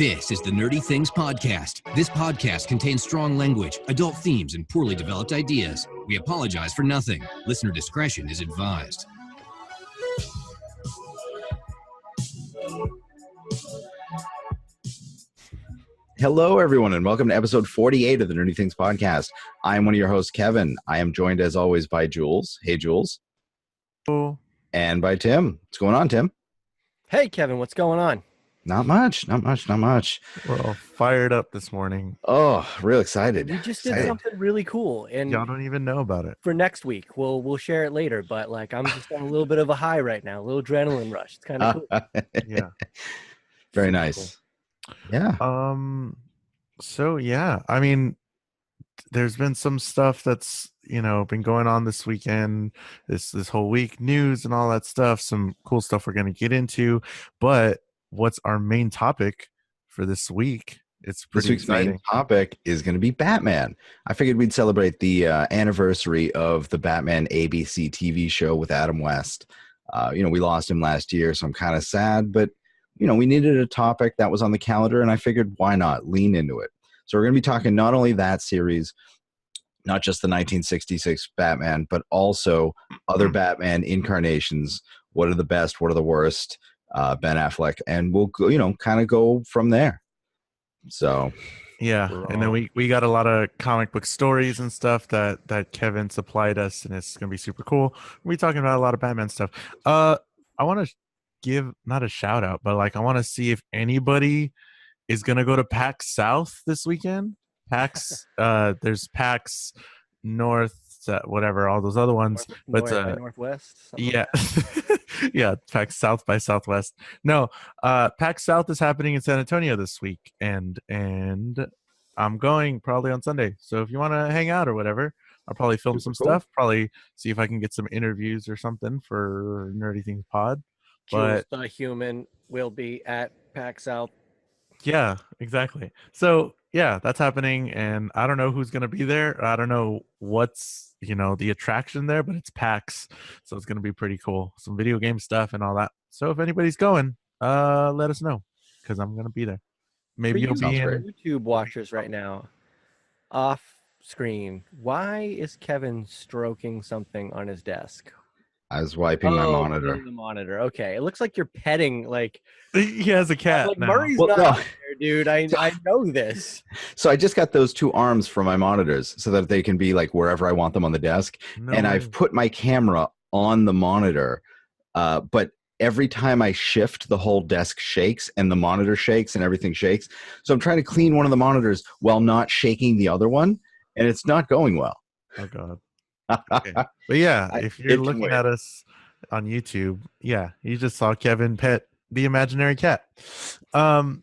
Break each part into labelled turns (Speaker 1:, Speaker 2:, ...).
Speaker 1: This is the Nerdy Things Podcast. This podcast contains strong language, adult themes, and poorly developed ideas. We apologize for nothing. Listener discretion is advised.
Speaker 2: Hello, everyone, and welcome to episode 48 of the Nerdy Things Podcast. I am one of your hosts, Kevin. I am joined, as always, by Jules. Hey, Jules.
Speaker 3: Hello.
Speaker 2: And by Tim. What's going on, Tim?
Speaker 4: Hey, Kevin, what's going on?
Speaker 2: Not much.
Speaker 3: We're all fired up this morning.
Speaker 2: Oh, real excited.
Speaker 4: We just did something really cool, and
Speaker 3: Y'all don't even know about it.
Speaker 4: for next week, we'll share it later. But like, I'm just on a little bit of a high right now, a little adrenaline rush. It's kind of cool.
Speaker 3: Yeah.
Speaker 2: Very nice. Cool. Yeah.
Speaker 3: So yeah, I mean, there's been some stuff that's been going on this weekend, this whole week, news and all that stuff. Some cool stuff we're gonna get into, but what's our main topic for this week? It's pretty
Speaker 2: This week's
Speaker 3: exciting.
Speaker 2: main topic is going to be Batman. I figured we'd celebrate the anniversary of the Batman ABC TV show with Adam West. We lost him last year, so I'm kind of sad, but we needed a topic that was on the calendar, and I figured why not lean into it. So we're going to be talking not only that series, not just the 1966 Batman, but also other Batman incarnations. What are the best? What are the worst? Ben Affleck, and we'll go, kind of go from there. So
Speaker 3: Yeah, and then we got a lot of comic book stories and stuff that Kevin supplied us, and it's gonna be super cool. We're talking about a lot of Batman stuff. I want to give not a shout out, but I want to see if anybody is gonna go to PAX South this weekend. PAX, there's PAX North, whatever, all those other ones,
Speaker 4: Northwest.
Speaker 3: Yeah. Yeah, PAX South by Southwest. No, PAX South is happening in San Antonio this week, and I'm going probably on Sunday. So if you want to hang out or whatever, I'll probably film some stuff. Probably see if I can get some interviews or something for Nerdy Things Pod.
Speaker 4: Jules the Human will be at PAX South.
Speaker 3: Yeah, exactly. So yeah, that's happening, and I don't know who's gonna be there. I don't know what's the attraction there, but it's PAX, so it's gonna be pretty cool. Some video game stuff and all that. So if anybody's going, let us know, because I'm gonna be there. Maybe you'll be in.
Speaker 4: YouTube watchers right now. Off screen. Why is Kevin stroking something on his desk?
Speaker 2: I was wiping my monitor.
Speaker 4: The monitor. Okay, it looks like you're petting.
Speaker 3: He has a cat now.
Speaker 4: Murray's not out there, dude. I know this.
Speaker 2: So I just got those two arms for my monitors so that they can be wherever I want them on the desk. And I've put my camera on the monitor, but every time I shift, the whole desk shakes and the monitor shakes and everything shakes. So I'm trying to clean one of the monitors while not shaking the other one, and it's not going well.
Speaker 3: Oh God. Okay. But yeah, if you're looking at us on YouTube, yeah, you just saw Kevin pet the imaginary cat. Don't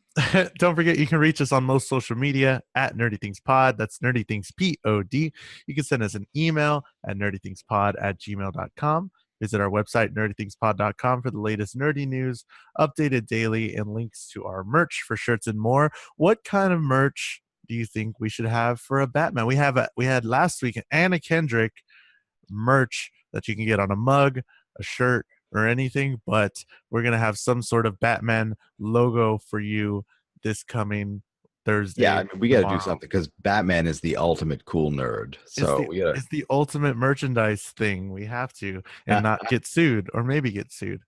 Speaker 3: forget, you can reach us on most social media at Nerdy Things Pod. That's Nerdy Things Pod. You can send us an email at nerdythingspod@gmail.com. Visit our website, nerdythingspod.com, for the latest nerdy news, updated daily, and links to our merch for shirts and more. What kind of merch do you think we should have for a Batman? We had last week an Anna Kendrick merch that you can get on a mug, a shirt, or anything, but we're gonna have some sort of Batman logo for you this coming Thursday.
Speaker 2: Yeah, we got to do something, because Batman is the ultimate cool nerd. So
Speaker 3: it's the ultimate merchandise thing. We have to, and not get sued, or maybe get sued.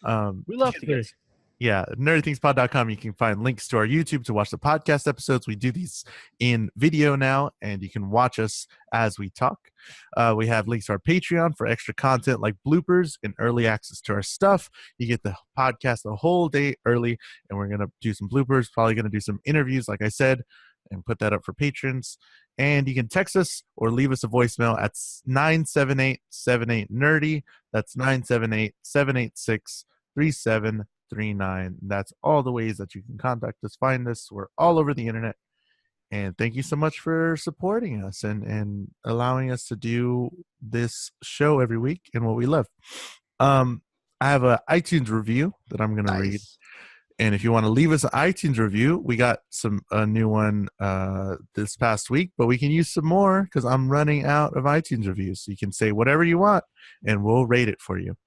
Speaker 4: We love to get sued.
Speaker 3: Yeah, nerdythingspod.com. You can find links to our YouTube to watch the podcast episodes. We do these in video now, and you can watch us as we talk. We have links to our Patreon for extra content like bloopers and early access to our stuff. You get the podcast a whole day early, and we're going to do some bloopers, probably going to do some interviews, like I said, and put that up for patrons. And you can text us or leave us a voicemail at 978-78-NERDY. That's 978-786-3739. That's all the ways that you can contact us, find us. We're all over the internet. And thank you so much for supporting us and allowing us to do this show every week and what we love. I have an iTunes review that I'm going to read. And if you want to leave us an iTunes review, we got a new one this past week, but we can use some more because I'm running out of iTunes reviews. So you can say whatever you want, and we'll rate it for you.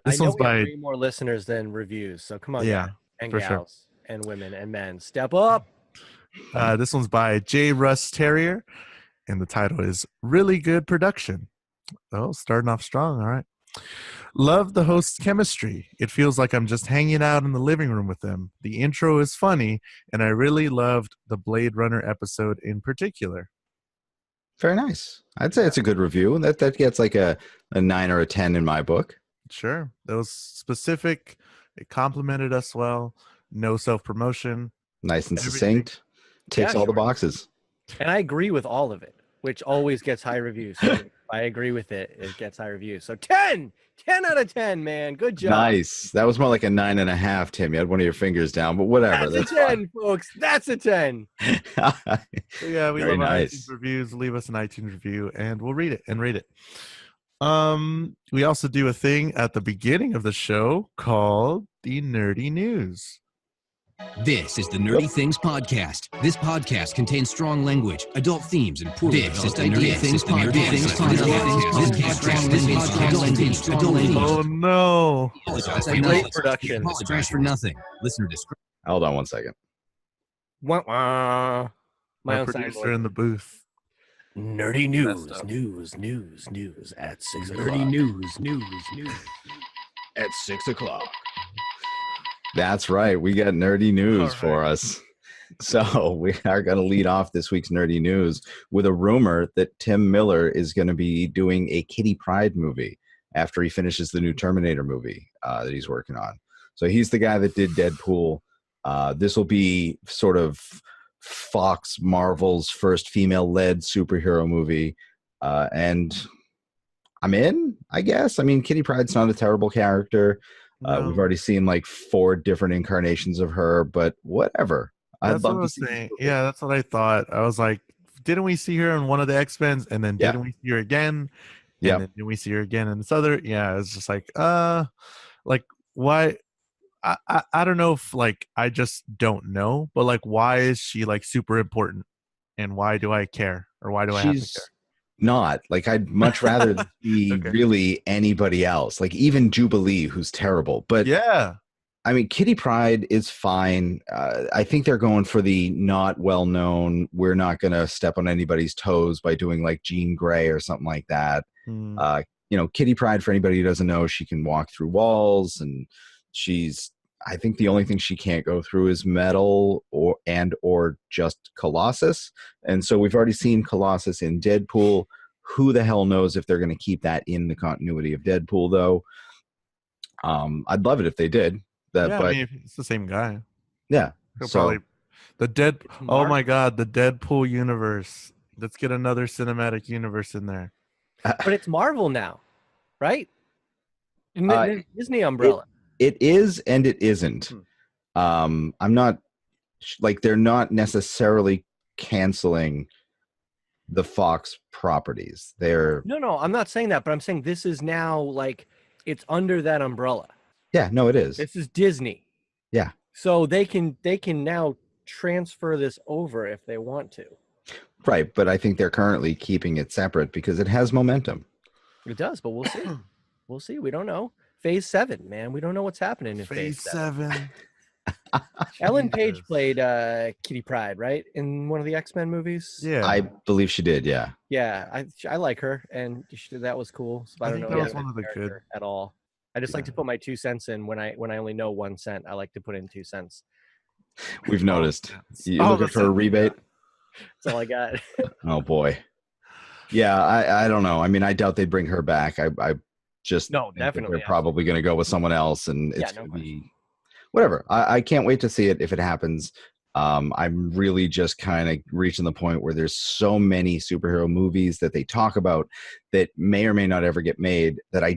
Speaker 3: This one's by
Speaker 4: 3 more listeners than reviews, so come on,
Speaker 3: yeah,
Speaker 4: and
Speaker 3: for
Speaker 4: gals
Speaker 3: sure.
Speaker 4: and women and men. Step up.
Speaker 3: This one's by J. Russ Terrier, and the title is Really Good Production. Oh, starting off strong. All right. Love the host's chemistry. It feels like I'm just hanging out in the living room with them. The intro is funny, and I really loved the Blade Runner episode in particular.
Speaker 2: Very nice. I'd say it's a good review. That gets like a 9 or a 10 in my book.
Speaker 3: Sure. That was specific. It complimented us well. No self-promotion.
Speaker 2: Nice and succinct. Ticks all the boxes.
Speaker 4: And I agree with all of it, which always gets high reviews. So if I agree with it, it gets high reviews. So 10 out of 10, man. Good job.
Speaker 2: Nice. That was more like a 9.5, Tim. You had one of your fingers down, but whatever.
Speaker 4: That's a 10, folks. That's a 10.
Speaker 3: So yeah, we
Speaker 2: Very
Speaker 3: love
Speaker 2: nice.
Speaker 3: iTunes reviews. Leave us an iTunes review, and we'll read it and rate it. We also do a thing at the beginning of the show called the Nerdy News.
Speaker 1: This is the Nerdy Things Podcast. This podcast contains strong language, adult themes, and poorly developed ideas. This is the Nerdy Things Podcast.
Speaker 3: Oh no!
Speaker 4: Great production.
Speaker 1: Trash for nothing. Listener discretion.
Speaker 2: Hold on one second.
Speaker 4: Wah, wah. My
Speaker 3: Our
Speaker 4: own
Speaker 3: producer
Speaker 4: soundboard.
Speaker 3: in the booth.
Speaker 4: Nerdy news at 6 o'clock. Nerdy news.
Speaker 2: At 6 o'clock. That's right. We got nerdy news for us. So we are going to lead off this week's nerdy news with a rumor that Tim Miller is going to be doing a Kitty Pryde movie after he finishes the new Terminator movie that he's working on. So he's the guy that did Deadpool. This will be sort of Fox Marvel's first female-led superhero movie. And I'm in, I guess. I mean, Kitty Pryde's not a terrible character.
Speaker 3: No.
Speaker 2: We've already seen like 4 different incarnations of her, but whatever.
Speaker 3: That's what I was saying. Yeah, that's what I thought. I was like, didn't we see her in one of the X-Men? And then didn't we see her again?
Speaker 2: Yeah.
Speaker 3: And then didn't we see her again in this other? Yeah, it's just like why? I don't know if like I just don't know, but like why is she like super important? And why do I care? Or why do I have to care?
Speaker 2: Not like I'd much rather be really anybody else, like even Jubilee, who's terrible. But
Speaker 3: yeah,
Speaker 2: I mean, Kitty Pryde is fine. I think they're going for the not well known. We're not going to step on anybody's toes by doing like Jean Grey or something like that. Kitty Pryde, for anybody who doesn't know, she can walk through walls, and I think the only thing she can't go through is metal or just Colossus. And so we've already seen Colossus in Deadpool. Who the hell knows if they're going to keep that in the continuity of Deadpool, though. I'd love it if they did that.
Speaker 3: Yeah,
Speaker 2: but
Speaker 3: I mean, it's the same guy.
Speaker 2: Yeah.
Speaker 3: He'll
Speaker 2: So
Speaker 3: probably oh my God, the Deadpool universe. Let's get another cinematic universe in there.
Speaker 4: But it's Marvel now, right? Disney umbrella.
Speaker 2: It is and it isn't. I'm not like they're not necessarily canceling the Fox properties. They're
Speaker 4: No, I'm not saying that, but I'm saying this is now like it's under that umbrella.
Speaker 2: Yeah, no, it is.
Speaker 4: This is Disney.
Speaker 2: Yeah.
Speaker 4: So they can now transfer this over if they want to.
Speaker 2: Right, but I think they're currently keeping it separate because it has momentum.
Speaker 4: It does, but we'll see. We'll see. We don't know. Phase 7, man. We don't know what's happening in Phase 7. Ellen Page played Kitty Pryde, right? In one of the X-Men movies?
Speaker 3: Yeah.
Speaker 2: I believe she did, yeah.
Speaker 4: Yeah, I like her, and that was cool. So I don't know
Speaker 3: that was one of the good
Speaker 4: at all. I just like to put my 2 cents in when I only know 1 cent. I like to put in 2 cents.
Speaker 2: We've noticed. You looking for a rebate?
Speaker 4: That's all I got.
Speaker 2: Oh boy. Yeah, I don't know. I mean, I doubt they'd bring her back. I just
Speaker 4: No,
Speaker 2: think
Speaker 4: definitely.
Speaker 2: they're probably going to go with someone else, and it's
Speaker 4: no
Speaker 2: going to be whatever. I can't wait to see it if it happens. I'm really just kind of reaching the point where there's so many superhero movies that they talk about that may or may not ever get made that I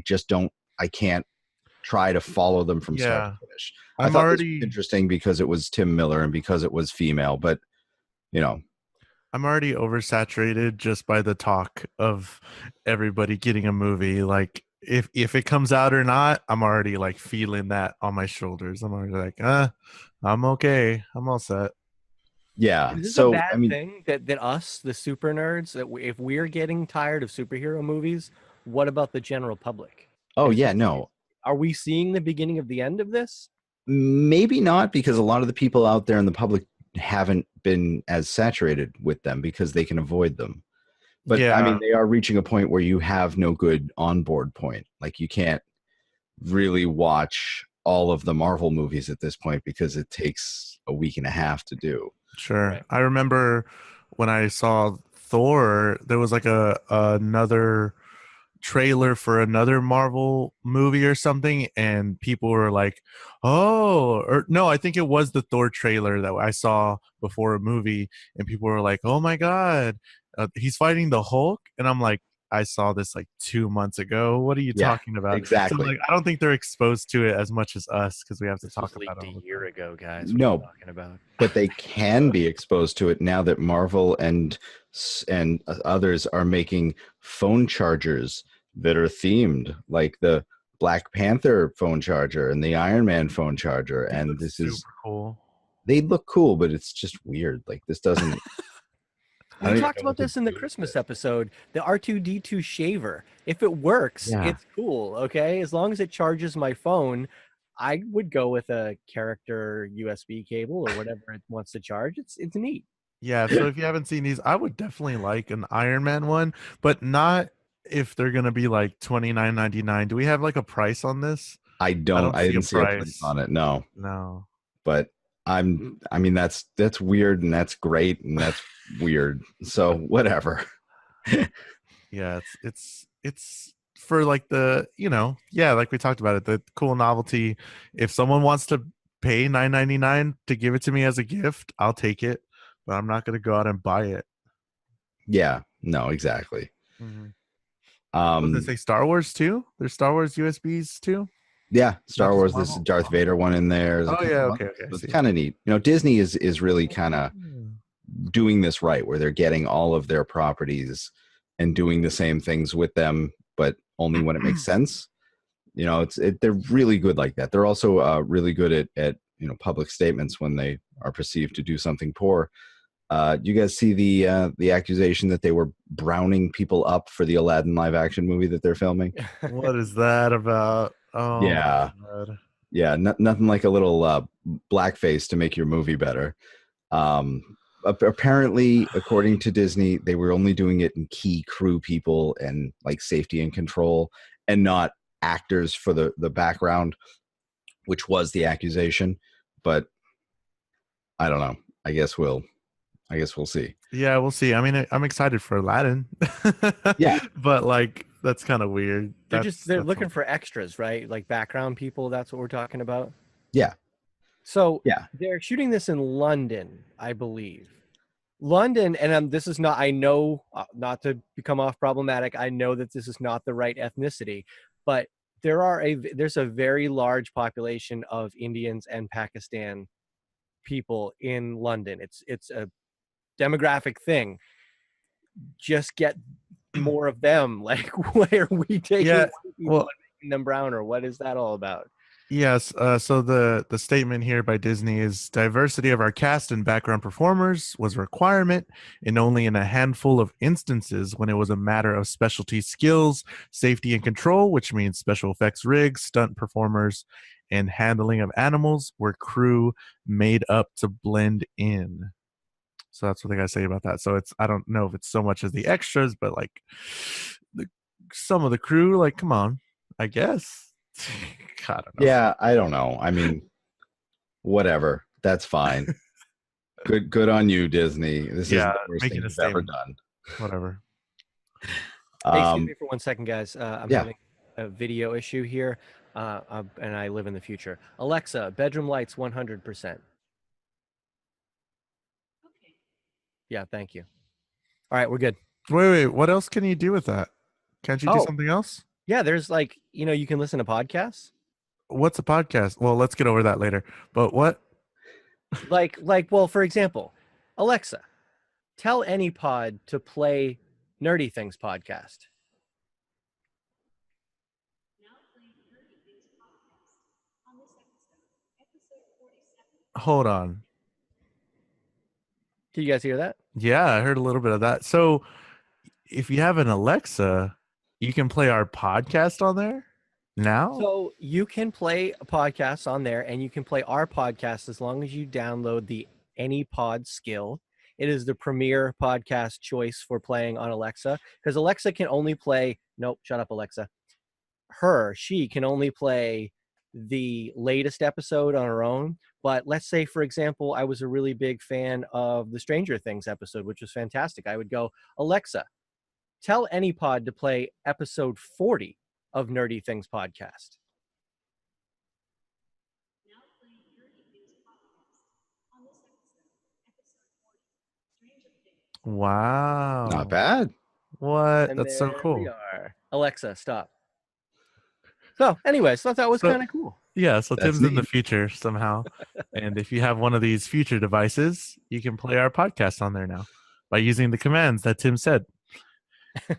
Speaker 2: can't try to follow them from start to finish. I thought this was interesting because it was Tim Miller and because it was female, but
Speaker 3: I'm already oversaturated just by the talk of everybody getting a movie. Like if it comes out or not, I'm already like feeling that on my shoulders. I'm already like, I'm okay. I'm all set.
Speaker 2: Yeah.
Speaker 4: Is this
Speaker 2: so
Speaker 4: a bad
Speaker 2: I mean,
Speaker 4: thing that us, the super nerds, that if we're getting tired of superhero movies, what about the general public?
Speaker 2: oh yeah, no.
Speaker 4: Are we seeing the beginning of the end of this?
Speaker 2: Maybe not, because a lot of the people out there in the public haven't been as saturated with them because they can avoid them. But I mean, they are reaching a point where you have no good onboard point. Like, you can't really watch all of the Marvel movies at this point because it takes a week and a half to do.
Speaker 3: Sure.
Speaker 4: Right.
Speaker 3: I remember when I saw Thor, there was like another trailer for another Marvel movie or something, and people were like, "Oh," or no, I think it was the Thor trailer that I saw before a movie, and people were like, "Oh my god, he's fighting the Hulk," and I'm like, I saw this like 2 months ago. What are you talking about?
Speaker 2: Exactly.
Speaker 3: So, like, I don't think they're exposed to it as much as us because we have to talk about it.
Speaker 4: A year ago, guys.
Speaker 2: No,
Speaker 4: what are you talking about?
Speaker 2: But they can be exposed to it now that Marvel and others are making phone chargers that are themed, like the Black Panther phone charger and the Iron Man phone charger. And this is
Speaker 3: super cool.
Speaker 2: They look cool, but it's just weird. Like, this doesn't.
Speaker 4: We talked about this in the Christmas episode, the R2D2 shaver. If it works, it's cool, okay? As long as it charges my phone, I would go with a character USB cable or whatever it wants to charge. It's neat.
Speaker 3: Yeah, so if you haven't seen these, I would definitely like an Iron Man one, but not if they're going to be like $29.99. Do we have like a price on this?
Speaker 2: I didn't see a price on it. No. But I mean, that's weird, and that's great, and that's weird. So whatever.
Speaker 3: Yeah, it's for like the, like we talked about it, the cool novelty. If someone wants to pay $9.99 to give it to me as a gift, I'll take it, but I'm not going to go out and buy it.
Speaker 2: Yeah, no, exactly.
Speaker 3: Mm-hmm. Did they say Star Wars too? There's Star Wars USBs too?
Speaker 2: Yeah, Star Wars. There's a Darth Vader one in there.
Speaker 3: Okay.
Speaker 2: It's kind of neat. Disney is really kind of doing this right, where they're getting all of their properties and doing the same things with them, but only when it makes sense. They're really good like that. They're also really good at public statements when they are perceived to do something poor. You guys see the accusation that they were browning people up for the Aladdin live action movie that they're filming?
Speaker 3: What is that about? Oh,
Speaker 2: yeah. Yeah, nothing like a little blackface to make your movie better. Apparently, according to Disney, they were only doing it in key crew people and like safety and control, and not actors for the background, which was the accusation. But I don't know. I guess we'll see.
Speaker 3: Yeah, we'll see. I mean, I'm excited for Aladdin.
Speaker 2: Yeah,
Speaker 3: but like, that's kind of weird.
Speaker 4: They're looking for extras, right? Like background people. That's what we're talking about.
Speaker 2: Yeah.
Speaker 4: So they're shooting this in London, I believe. London, and this is not, I know, not to become off problematic, I know that this is not the right ethnicity, but there's a very large population of Indians and Pakistan people in London. It's a demographic thing. Just get more of them. Like, where are we taking and making them brown, or what is that all about?
Speaker 3: Yes. So the statement here by Disney is diversity of our cast and background performers was a requirement, and only in a handful of instances when it was a matter of specialty skills, safety and control, which means special effects rigs, stunt performers, and handling of animals, were crew made up to blend in. So that's what they got to say about that. So I don't know if it's so much as the extras, but like some of the crew, like, come on, I guess. I don't know.
Speaker 2: Yeah, I don't know. I mean, whatever. That's fine. Good on you, Disney. This is the worst thing you've ever done.
Speaker 3: Whatever.
Speaker 4: Excuse me for 1 second, guys. I'm having a video issue here, and I live in the future. Alexa, bedroom lights 100%. Yeah, thank you. All right, we're good.
Speaker 3: Wait. What else can you do with that? Can't you do something else?
Speaker 4: Yeah, there's like, you can listen to podcasts.
Speaker 3: What's a podcast? Well, let's get over that later. But what?
Speaker 4: Well, for example, Alexa, tell any pod to play Nerdy Things podcast.
Speaker 3: Hold on.
Speaker 4: Did you guys hear that?
Speaker 3: Yeah, I heard a little bit of that. So if you have an Alexa, you can play our podcast on there? Now?
Speaker 4: So you can play podcasts on there, and you can play our podcast as long as you download the AnyPod skill. It is the premier podcast choice for playing on Alexa, because Alexa can only play. Nope, shut up, Alexa. She can only play the latest episode on her own. But let's say, for example, I was a really big fan of the Stranger Things episode, which was fantastic. I would go, Alexa, tell AnyPod to play episode 40 of Nerdy Things podcast.
Speaker 3: Wow.
Speaker 2: Not bad.
Speaker 3: What?
Speaker 4: And
Speaker 3: That's so
Speaker 4: there
Speaker 3: cool.
Speaker 4: we are. Alexa, stop. So, anyways, thought that was kind of cool.
Speaker 3: Yeah, so
Speaker 2: That's
Speaker 3: Tim's in the
Speaker 2: neat.
Speaker 3: future somehow. And if you have one of these future devices, you can play our podcast on there now by using the commands that Tim said.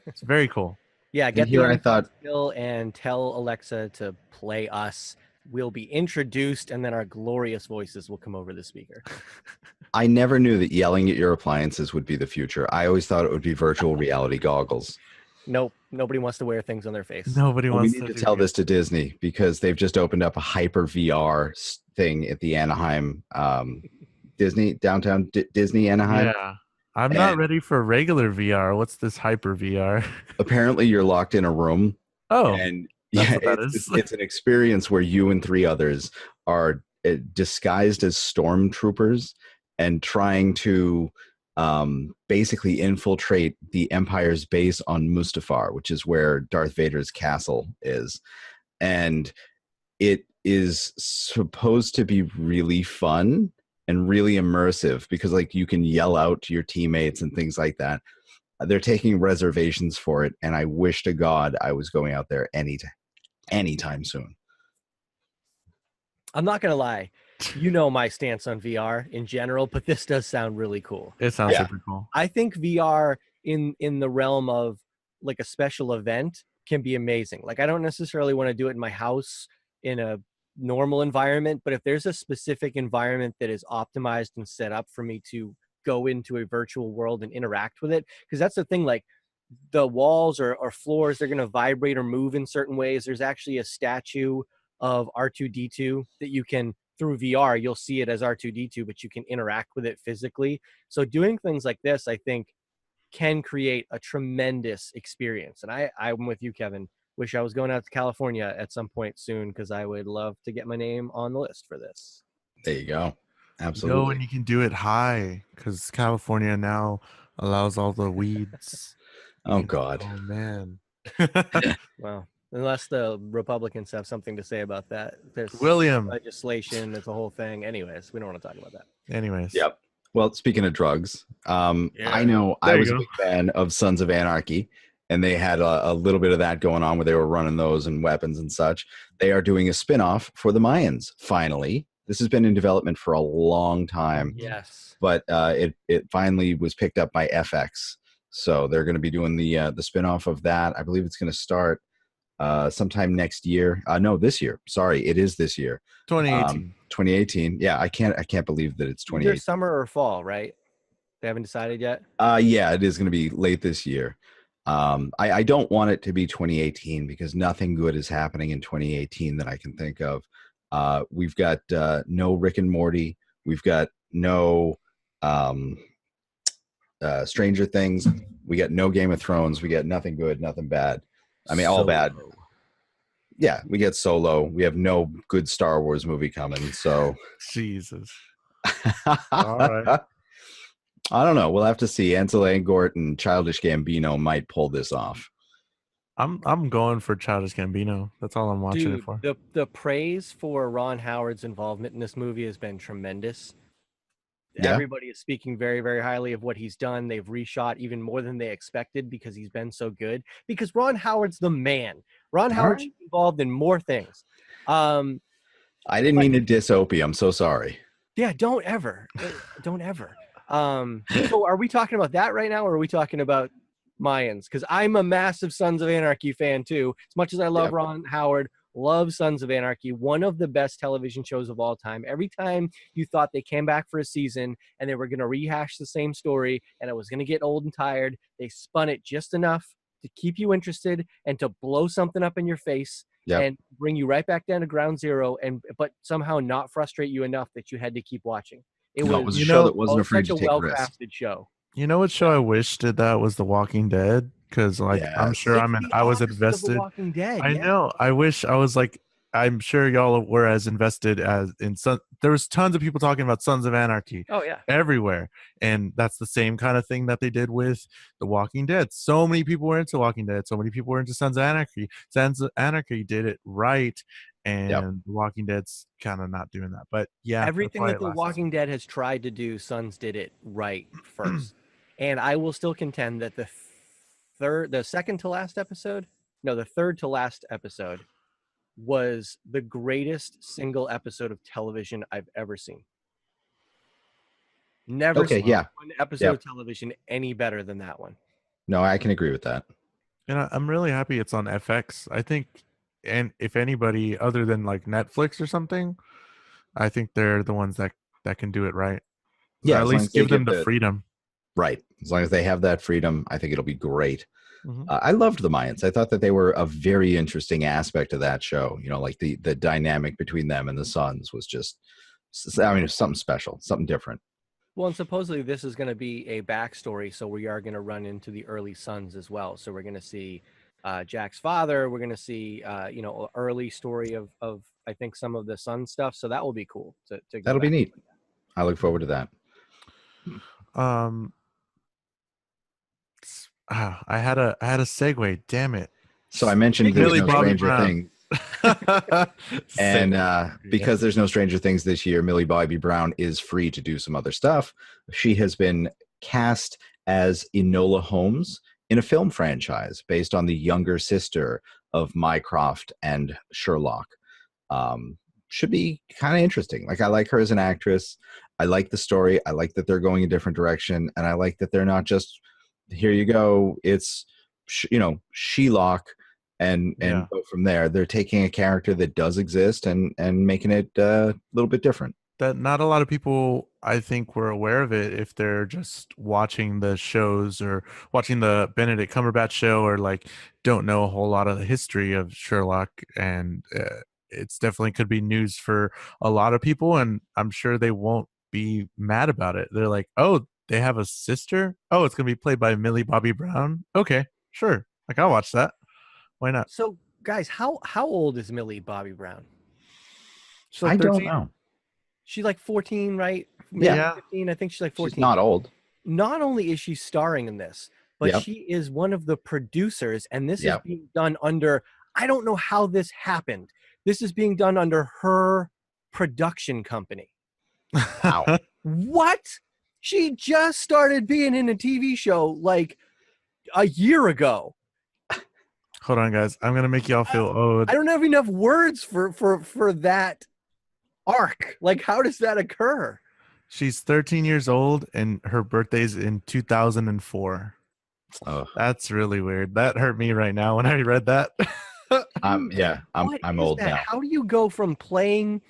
Speaker 3: It's very cool.
Speaker 4: Yeah, get the
Speaker 2: here I
Speaker 4: AnyPod
Speaker 2: thought-
Speaker 4: skill and tell Alexa to play us. We'll be introduced, and then our glorious voices will come over the speaker.
Speaker 2: I never knew that yelling at your appliances would be the future. I always thought it would be virtual reality goggles.
Speaker 4: Nope, nobody wants to wear things on their face.
Speaker 3: Nobody
Speaker 2: We
Speaker 3: wants
Speaker 2: need to
Speaker 3: do
Speaker 2: tell
Speaker 3: it.
Speaker 2: this to Disney because they've just opened up a hyper VR thing at the Anaheim Disney downtown Disney Anaheim.
Speaker 3: Yeah. I'm not ready for regular VR. What's this hyper VR?
Speaker 2: Apparently, you're locked in a room.
Speaker 3: Oh,
Speaker 2: And
Speaker 3: that's
Speaker 2: yeah,
Speaker 3: what that
Speaker 2: it's,
Speaker 3: is.
Speaker 2: it's an experience where you and 3 others are disguised as stormtroopers and trying to basically infiltrate the Empire's base on Mustafar, which is where Darth Vader's castle is. And it is supposed to be really fun and really immersive because like you can yell out to your teammates and things like that. They're taking reservations for it, and I wish to God I was going out there anytime soon.
Speaker 4: I'm not going to lie. You know my stance on VR in general, but this does sound really cool.
Speaker 3: It sounds super cool.
Speaker 4: I think VR in the realm of like a special event can be amazing. Like I don't necessarily want to do it in my house in a normal environment, but if there's a specific environment that is optimized and set up for me to go into a virtual world and interact with it, because that's the thing, like the walls or floors, they're going to vibrate or move in certain ways. There's actually a statue of R2-D2 that you can, through VR, you'll see it as R2-D2, but you can interact with it physically. So doing things like this, I think, can create a tremendous experience. And I'm with you, Kevin. Wish I was going out to California at some point soon because I would love to get my name on the list for this.
Speaker 2: There you go. Absolutely.
Speaker 3: No, and you can do it high because California now allows all the weeds.
Speaker 2: Oh, God.
Speaker 3: Oh, man.
Speaker 4: Well, unless the Republicans have something to say about that. There's
Speaker 3: William.
Speaker 4: legislation, there's a whole thing. Anyways, we don't want to talk about that.
Speaker 3: Anyways.
Speaker 2: Yep. Well, speaking of drugs, I know
Speaker 3: There
Speaker 2: I
Speaker 3: you
Speaker 2: was a
Speaker 3: go.
Speaker 2: big fan of Sons of Anarchy, and they had a little bit of that going on where they were running those and weapons and such. They are doing a spin-off for the Mayans, finally. This has been in development for a long time,
Speaker 4: Yes.
Speaker 2: but it finally was picked up by FX. So they're going to be doing the spin-off of that. I believe it's going to start sometime next year. No, this year. Sorry, it is this year.
Speaker 3: 2018.
Speaker 2: 2018. Yeah, I can't believe that it's 2018.
Speaker 4: Either summer or fall, right? They haven't decided yet.
Speaker 2: Yeah, it is going to be late this year. I don't want it to be 2018 because nothing good is happening in 2018 that I can think of. We've got no Rick and Morty. We've got no Stranger Things. We got no Game of Thrones. We got nothing good, nothing bad. I mean, all bad. Yeah, we get Solo. We have no good Star Wars movie coming. So
Speaker 3: Jesus. All right.
Speaker 2: I don't know. We'll have to see. Ansel Elgort and Childish Gambino might pull this off.
Speaker 3: I'm going for Childish Gambino. That's all I'm watching
Speaker 4: Dude,
Speaker 3: it for.
Speaker 4: the praise for Ron Howard's involvement in this movie has been tremendous.
Speaker 2: Yeah.
Speaker 4: Everybody is speaking very, very highly of what he's done. They've reshot even more than they expected because he's been so good. Because Ron Howard's the man. Ron Howard should be involved in more things.
Speaker 2: I didn't mean to diss Opie. I'm so sorry.
Speaker 4: Yeah, don't ever. Don't ever. So are we talking about that right now, or are we talking about Mayans? Because I'm a massive Sons of Anarchy fan too. As much as I love Ron Howard, love Sons of Anarchy, one of the best television shows of all time. Every time you thought they came back for a season and they were going to rehash the same story and it was going to get old and tired, they spun it just enough to keep you interested and to blow something up in your face.
Speaker 2: Yep.
Speaker 4: And bring you right back down to ground zero, but somehow not frustrate you enough that you had to keep watching.
Speaker 2: It was a show that wasn't afraid
Speaker 4: such
Speaker 2: to
Speaker 4: a
Speaker 2: take risks.
Speaker 4: well-crafted show.
Speaker 3: You know what show I wish did that was The Walking Dead, because I'm sure I was invested.
Speaker 4: The Walking Dead.
Speaker 3: I know. I wish I was like. I'm sure y'all were as invested as in Sun. There was tons of people talking about Sons of Anarchy.
Speaker 4: Oh yeah,
Speaker 3: everywhere, and that's the same kind of thing that they did with The Walking Dead. So many people were into Walking Dead. So many people were into Sons of Anarchy. Sons of Anarchy did it right, and The Walking Dead's kind of not doing that. But yeah,
Speaker 4: everything that The Walking Dead has tried to do, Sons did it right first. And I will still contend that the third to last episode was the greatest single episode of television I've ever seen. Never seen one episode of television any better than that one.
Speaker 2: No, I can agree with that.
Speaker 3: And I'm really happy it's on FX. I think, and if anybody other than like Netflix or something, I think they're the ones that can do it right.
Speaker 2: Yeah,
Speaker 3: or at least give them the freedom.
Speaker 2: Right. As long as they have that freedom, I think it'll be great. I loved the Mayans. I thought that they were a very interesting aspect of that show. You know, like the dynamic between them and the Sons was just, I mean, it's something special, something different.
Speaker 4: Well, and supposedly this is going to be a backstory, so we are going to run into the early Sons as well. So we're going to see Jack's father. We're going to see, early story of I think some of the Son stuff. So that will be cool.
Speaker 2: That'll be neat. I look forward to that.
Speaker 3: I had a segue. Damn it!
Speaker 2: So I mentioned there's no Stranger Things, and because there's no Stranger Things this year, Millie Bobby Brown is free to do some other stuff. She has been cast as Enola Holmes in a film franchise based on the younger sister of Mycroft and Sherlock. Should be kind of interesting. Like, I like her as an actress. I like the story. I like that they're going a different direction, and I like that they're not just, here you go, it's Sherlock and go from there. They're taking a character that does exist and making it a little bit different.
Speaker 3: That not a lot of people, I think, were aware of it if they're just watching the shows or watching the Benedict Cumberbatch show, or like don't know a whole lot of the history of Sherlock. And it's definitely could be news for a lot of people, and I'm sure they won't be mad about it. They're like, oh, they have a sister? Oh, it's going to be played by Millie Bobby Brown? Okay, sure. Like, I'll watch that. Why not?
Speaker 4: So, guys, how old is Millie Bobby Brown?
Speaker 3: She's like 13.
Speaker 2: I don't know.
Speaker 4: She's like 14, right?
Speaker 2: Maybe
Speaker 3: yeah.
Speaker 4: 15. I think she's like 14.
Speaker 2: She's not old.
Speaker 4: Not only is she starring in this, but she is one of the producers, and this is being done under, I don't know how this happened. This is being done under her production company.
Speaker 2: Wow.
Speaker 4: What? She just started being in a TV show like a year ago.
Speaker 3: Hold on, guys. I'm gonna make y'all feel old.
Speaker 4: I don't have enough words for that arc. Like, how does that occur?
Speaker 3: She's 13 years old, and her birthday's in 2004.
Speaker 2: Oh,
Speaker 3: that's really weird. That hurt me right now when I read that.
Speaker 2: I'm old now.
Speaker 4: How do you go from playing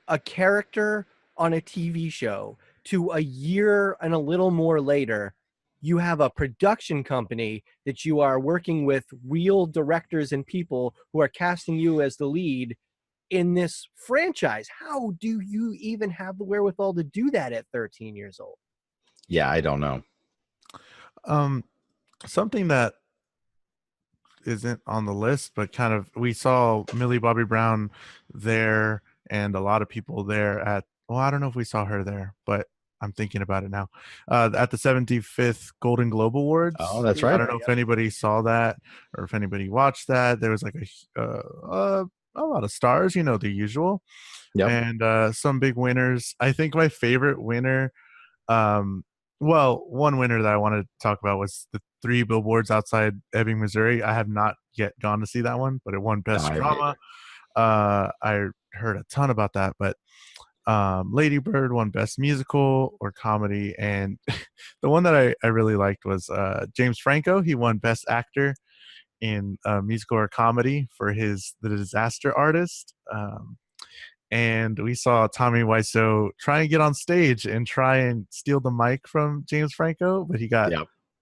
Speaker 4: a character on a TV show to a year and a little more later, you have a production company that you are working with real directors and people who are casting you as the lead in this franchise? How do you even have the wherewithal to do that at 13 years old?
Speaker 2: Yeah, I don't know.
Speaker 3: Something that isn't on the list, but kind of, we saw Millie Bobby Brown there and a lot of people there at, well, I don't know if we saw her there, but I'm thinking about it now. At the 75th Golden Globe Awards.
Speaker 2: Oh, that's right.
Speaker 3: I don't know if anybody saw that or if anybody watched that. There was like a lot of stars, the usual.
Speaker 2: Yep.
Speaker 3: And some big winners. I think my favorite winner, one winner that I wanted to talk about was the 3 Billboards Outside Ebbing, Missouri. I have not yet gone to see that one, but it won Best Drama. I heard a ton about that, but Lady Bird won Best Musical or Comedy, and the one that I really liked was James Franco. He won Best Actor in musical or comedy for The Disaster Artist. And we saw Tommy Wiseau try and get on stage and try and steal the mic from James Franco, but he got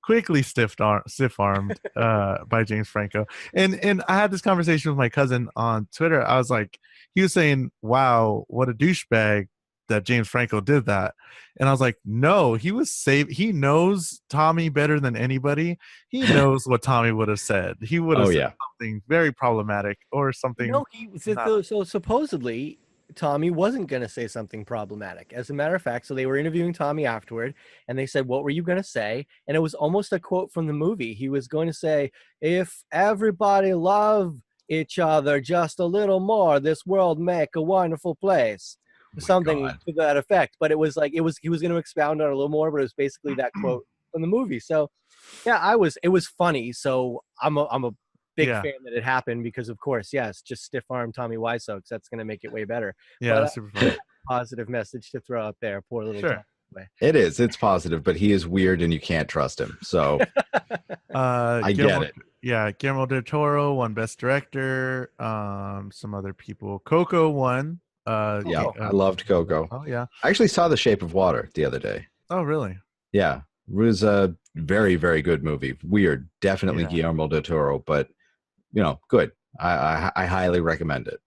Speaker 3: quickly stiff-armed by James Franco. And I had this conversation with my cousin on Twitter. I was like, he was saying, wow, what a douchebag that James Franco did that. And I was like, no, he knows Tommy better than anybody. He knows what Tommy would have said. He would have said something very problematic or something.
Speaker 4: No, so supposedly Tommy wasn't going to say something problematic. As a matter of fact, so they were interviewing Tommy afterward, and they said, what were you going to say? And it was almost a quote from the movie. He was going to say, if everybody loved each other just a little more, this world make a wonderful place. Something to that effect. But it was like he was going to expound on it a little more, but it was basically that quote from the movie. So yeah, it was funny. So I'm a big fan that it happened because, of course, yes, just stiff-arm Tommy Wiseau, because that's going to make it way better.
Speaker 3: Yeah, that's super funny.
Speaker 4: Positive message to throw out there. Poor little Tommy.
Speaker 2: It is. It's positive, but he is weird and you can't trust him. So I get it.
Speaker 3: Yeah, Guillermo del Toro won Best Director. Some other people. Coco won.
Speaker 2: I loved Coco.
Speaker 3: Oh, yeah.
Speaker 2: I actually saw The Shape of Water the other day.
Speaker 3: Oh, really?
Speaker 2: Yeah. It was a very, very good movie. Weird. Definitely Guillermo del Toro, but, good. I highly recommend it.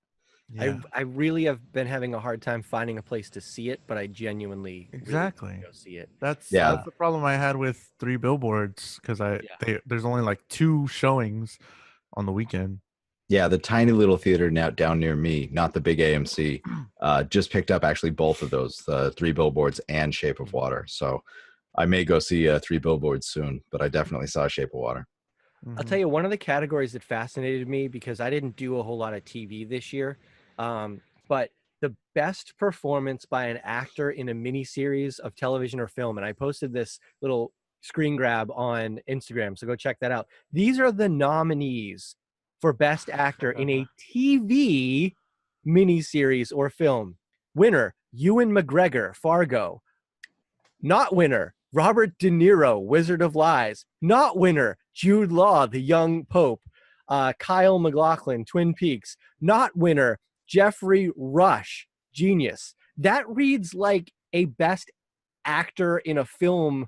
Speaker 3: Yeah.
Speaker 4: I really have been having a hard time finding a place to see it, but I genuinely really want to go see it.
Speaker 3: That's the problem I had with 3 Billboards, because there's only like 2 showings on the weekend.
Speaker 2: Yeah, the tiny little theater now down near me, not the big AMC, just picked up actually both of those, the 3 Billboards and Shape of Water. So I may go see 3 Billboards soon, but I definitely saw Shape of Water.
Speaker 4: I'll tell you, one of the categories that fascinated me, because I didn't do a whole lot of TV this year, but the best performance by an actor in a miniseries of television or film, and I posted this little screen grab on Instagram, so go check that out. These are the nominees for Best Actor in a TV miniseries or film. Winner, Ewan McGregor, Fargo. Not winner, Robert De Niro, Wizard of Lies. Not winner, Jude Law, The Young Pope. Kyle MacLachlan, Twin Peaks. Not winner, Jeffrey Rush, Genius. That reads like a Best Actor in a film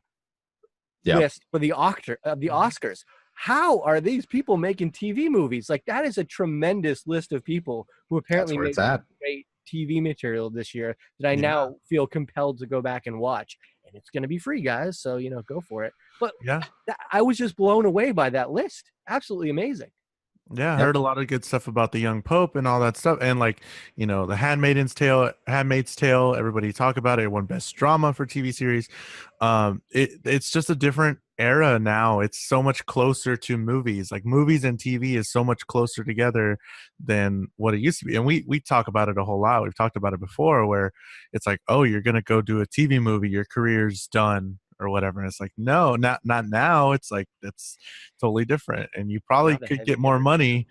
Speaker 4: list for the Oscars. How are these people making TV movies? Like, that is a tremendous list of people who apparently made great TV material this year that I now feel compelled to go back and watch. And it's going to be free, guys. So, go for it. But I was just blown away by that list. Absolutely amazing.
Speaker 3: Yeah, I heard a lot of good stuff about the Young Pope and all that stuff. And the Handmaid's Tale, everybody talk about it. It won Best Drama for TV series. It's just a different era now. It's so much closer to movies. Like, movies and TV is so much closer together than what it used to be. And we talk about it a whole lot. We've talked about it before, where it's like, oh, you're going to go do a TV movie, your career's done, or whatever. And it's like, no, not now. It's like, it's totally different. And you probably could get more money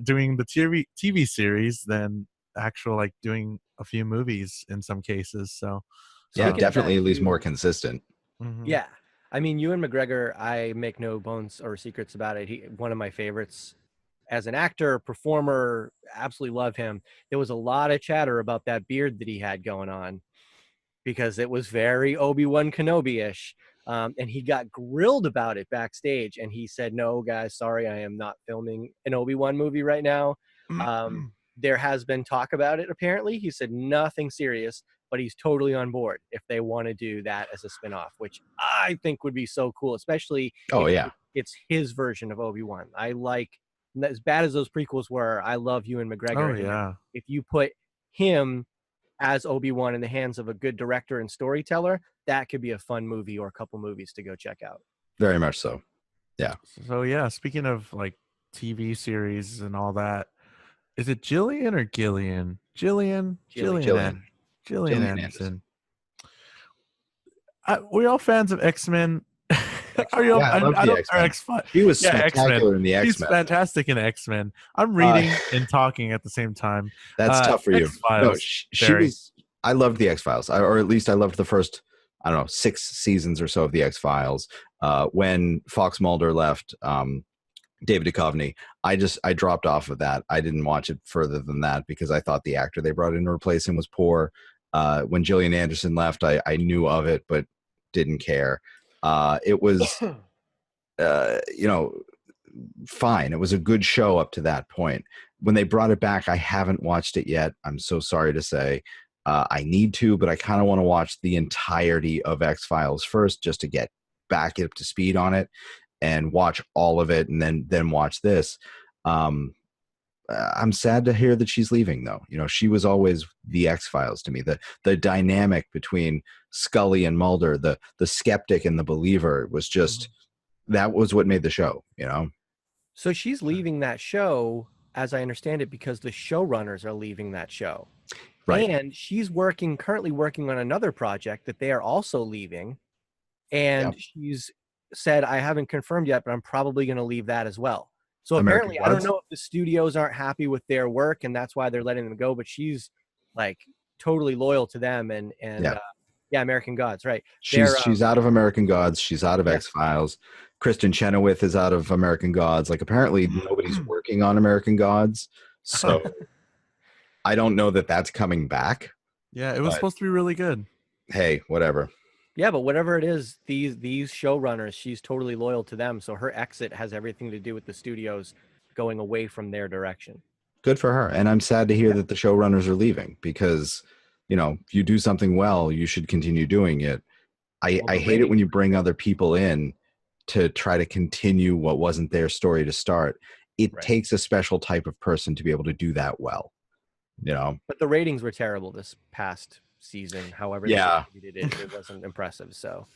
Speaker 3: doing the TV series than actual doing a few movies in some cases. So
Speaker 2: definitely at least more consistent.
Speaker 3: Mm-hmm.
Speaker 4: Yeah. I mean, Ewan McGregor, I make no bones or secrets about it. One of my favorites as an actor, performer, absolutely love him. There was a lot of chatter about that beard that he had going on, because it was very Obi-Wan Kenobi-ish. And he got grilled about it backstage. And he said, no, guys, sorry, I am not filming an Obi-Wan movie right now. There has been talk about it, apparently. He said nothing serious, but he's totally on board if they want to do that as a spinoff, which I think would be so cool, especially if it's his version of Obi-Wan. I like, as bad as those prequels were, I love Ewan McGregor.
Speaker 3: Oh, yeah.
Speaker 4: If you put him as Obi-Wan in the hands of a good director and storyteller, that could be a fun movie or a couple movies to go check out.
Speaker 2: Very much so. Yeah.
Speaker 3: So speaking of TV series and all that, is it Gillian or Gillian? Gillian Anderson. We're all fans of X-Men. Are you?
Speaker 2: I love the X-Men. He was spectacular in the X-Men.
Speaker 3: He's fantastic in X-Men. I'm reading and talking at the same time.
Speaker 2: That's tough for you.
Speaker 3: No,
Speaker 2: she was. I loved the X-Files, or at least I loved the first, 6 seasons or so of the X-Files. When Fox Mulder left, David Duchovny, I dropped off of that. I didn't watch it further than that because I thought the actor they brought in to replace him was poor. When Gillian Anderson left, I knew of it but didn't care. It was you know, fine. It was a good show up to that point. When they brought it back, I haven't watched it yet. I'm so sorry to say. I need to, but I kind of want to watch the entirety of X-Files first just to get back up to speed on it and watch all of it and then watch this. I'm sad to hear that she's leaving, though. You know, she was always the X-Files to me. The dynamic between Scully and Mulder, the skeptic and the believer was just, that was what made the show, you know?
Speaker 4: So she's leaving that show, as I understand it, because the showrunners are leaving that show. Right. And she's currently working on another project that they are also leaving. And she's said, I haven't confirmed yet, but I'm probably going to leave that as well. So apparently, I don't know if the studios aren't happy with their work and that's why they're letting them go, but she's like totally loyal to them. And American Gods, right.
Speaker 2: She's out of American Gods. She's out of X-Files. Kristen Chenoweth is out of American Gods. Like, apparently nobody's working on American Gods. So I don't know that that's coming back.
Speaker 3: Yeah, it was supposed to be really good.
Speaker 2: Hey, whatever.
Speaker 4: Yeah, but whatever it is, these showrunners, she's totally loyal to them. So her exit has everything to do with the studios going away from their direction.
Speaker 2: Good for her. And I'm sad to hear that the showrunners are leaving because, you know, if you do something well, you should continue doing it. I hate it when you bring other people in to try to continue what wasn't their story to start. It takes a special type of person to be able to do that well, you know. But
Speaker 4: the ratings were terrible this past season. However, it wasn't impressive. So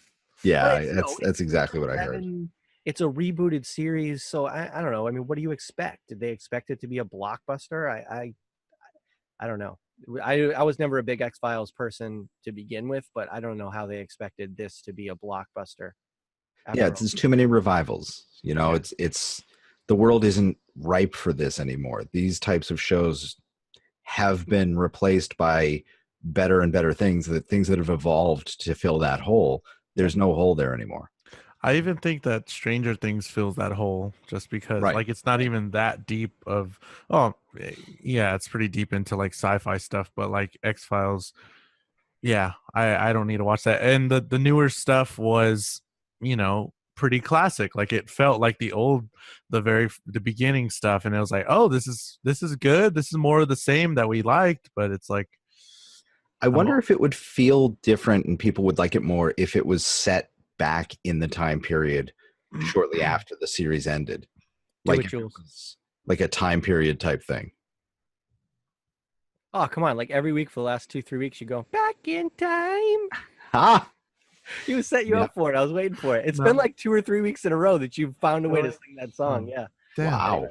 Speaker 2: that's exactly what I heard.
Speaker 4: It's a rebooted series, so I don't know. I mean, what do you expect? Did they expect it to be a blockbuster? I don't know. I was never a big X-Files person to begin with, but I don't know how they expected this to be a blockbuster.
Speaker 2: It's too many revivals. You know, it's the world isn't ripe for this anymore. These types of shows have been replaced by better and better things that have evolved to fill that hole. There's no hole there anymore.
Speaker 3: I even think that Stranger Things fills that hole just because like it's not even that deep of it's pretty deep into like sci-fi stuff, but like X-Files, I don't need to watch that. And the newer stuff was, you know, pretty classic. Like it felt like the beginning stuff, and it was like, oh, this is good. This is more of the same that we liked, but it's like,
Speaker 2: I wonder if it would feel different and people would like it more if it was set back in the time period shortly after the series ended. Like if it was like a time period type thing.
Speaker 4: Oh, come on. Like every week for the last 2-3 weeks, you go back in time. He set you up for it. I was waiting for it. It's been like 2 or 3 weeks in a row that you've found a way to sing that song. Yeah.
Speaker 3: Damn.
Speaker 2: Wow.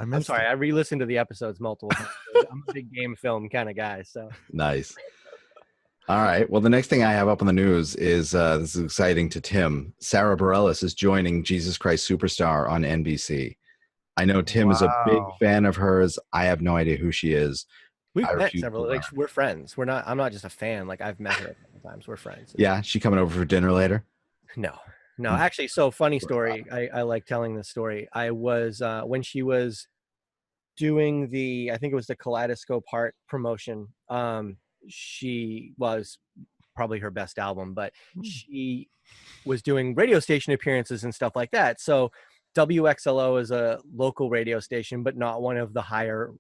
Speaker 4: I'm sorry. I re-listened to the episodes multiple times. I'm a big game film kind of guy. So
Speaker 2: nice. All right. Well, the next thing I have up on the news is this is exciting to Tim. Sara Bareilles is joining Jesus Christ Superstar on NBC. I know Tim is a big fan of hers. I have no idea who she is.
Speaker 4: We've met several. Like, we're friends. I'm not just a fan. Like I've met her a couple times. We're friends.
Speaker 2: Yeah, she coming over for dinner later?
Speaker 4: No. Actually, so funny story. I like telling this story. I was when she was doing I think it was the Kaleidoscope Heart promotion. She was probably her best album, but she was doing radio station appearances and stuff like that. So WXLO is a local radio station, but not one of the higher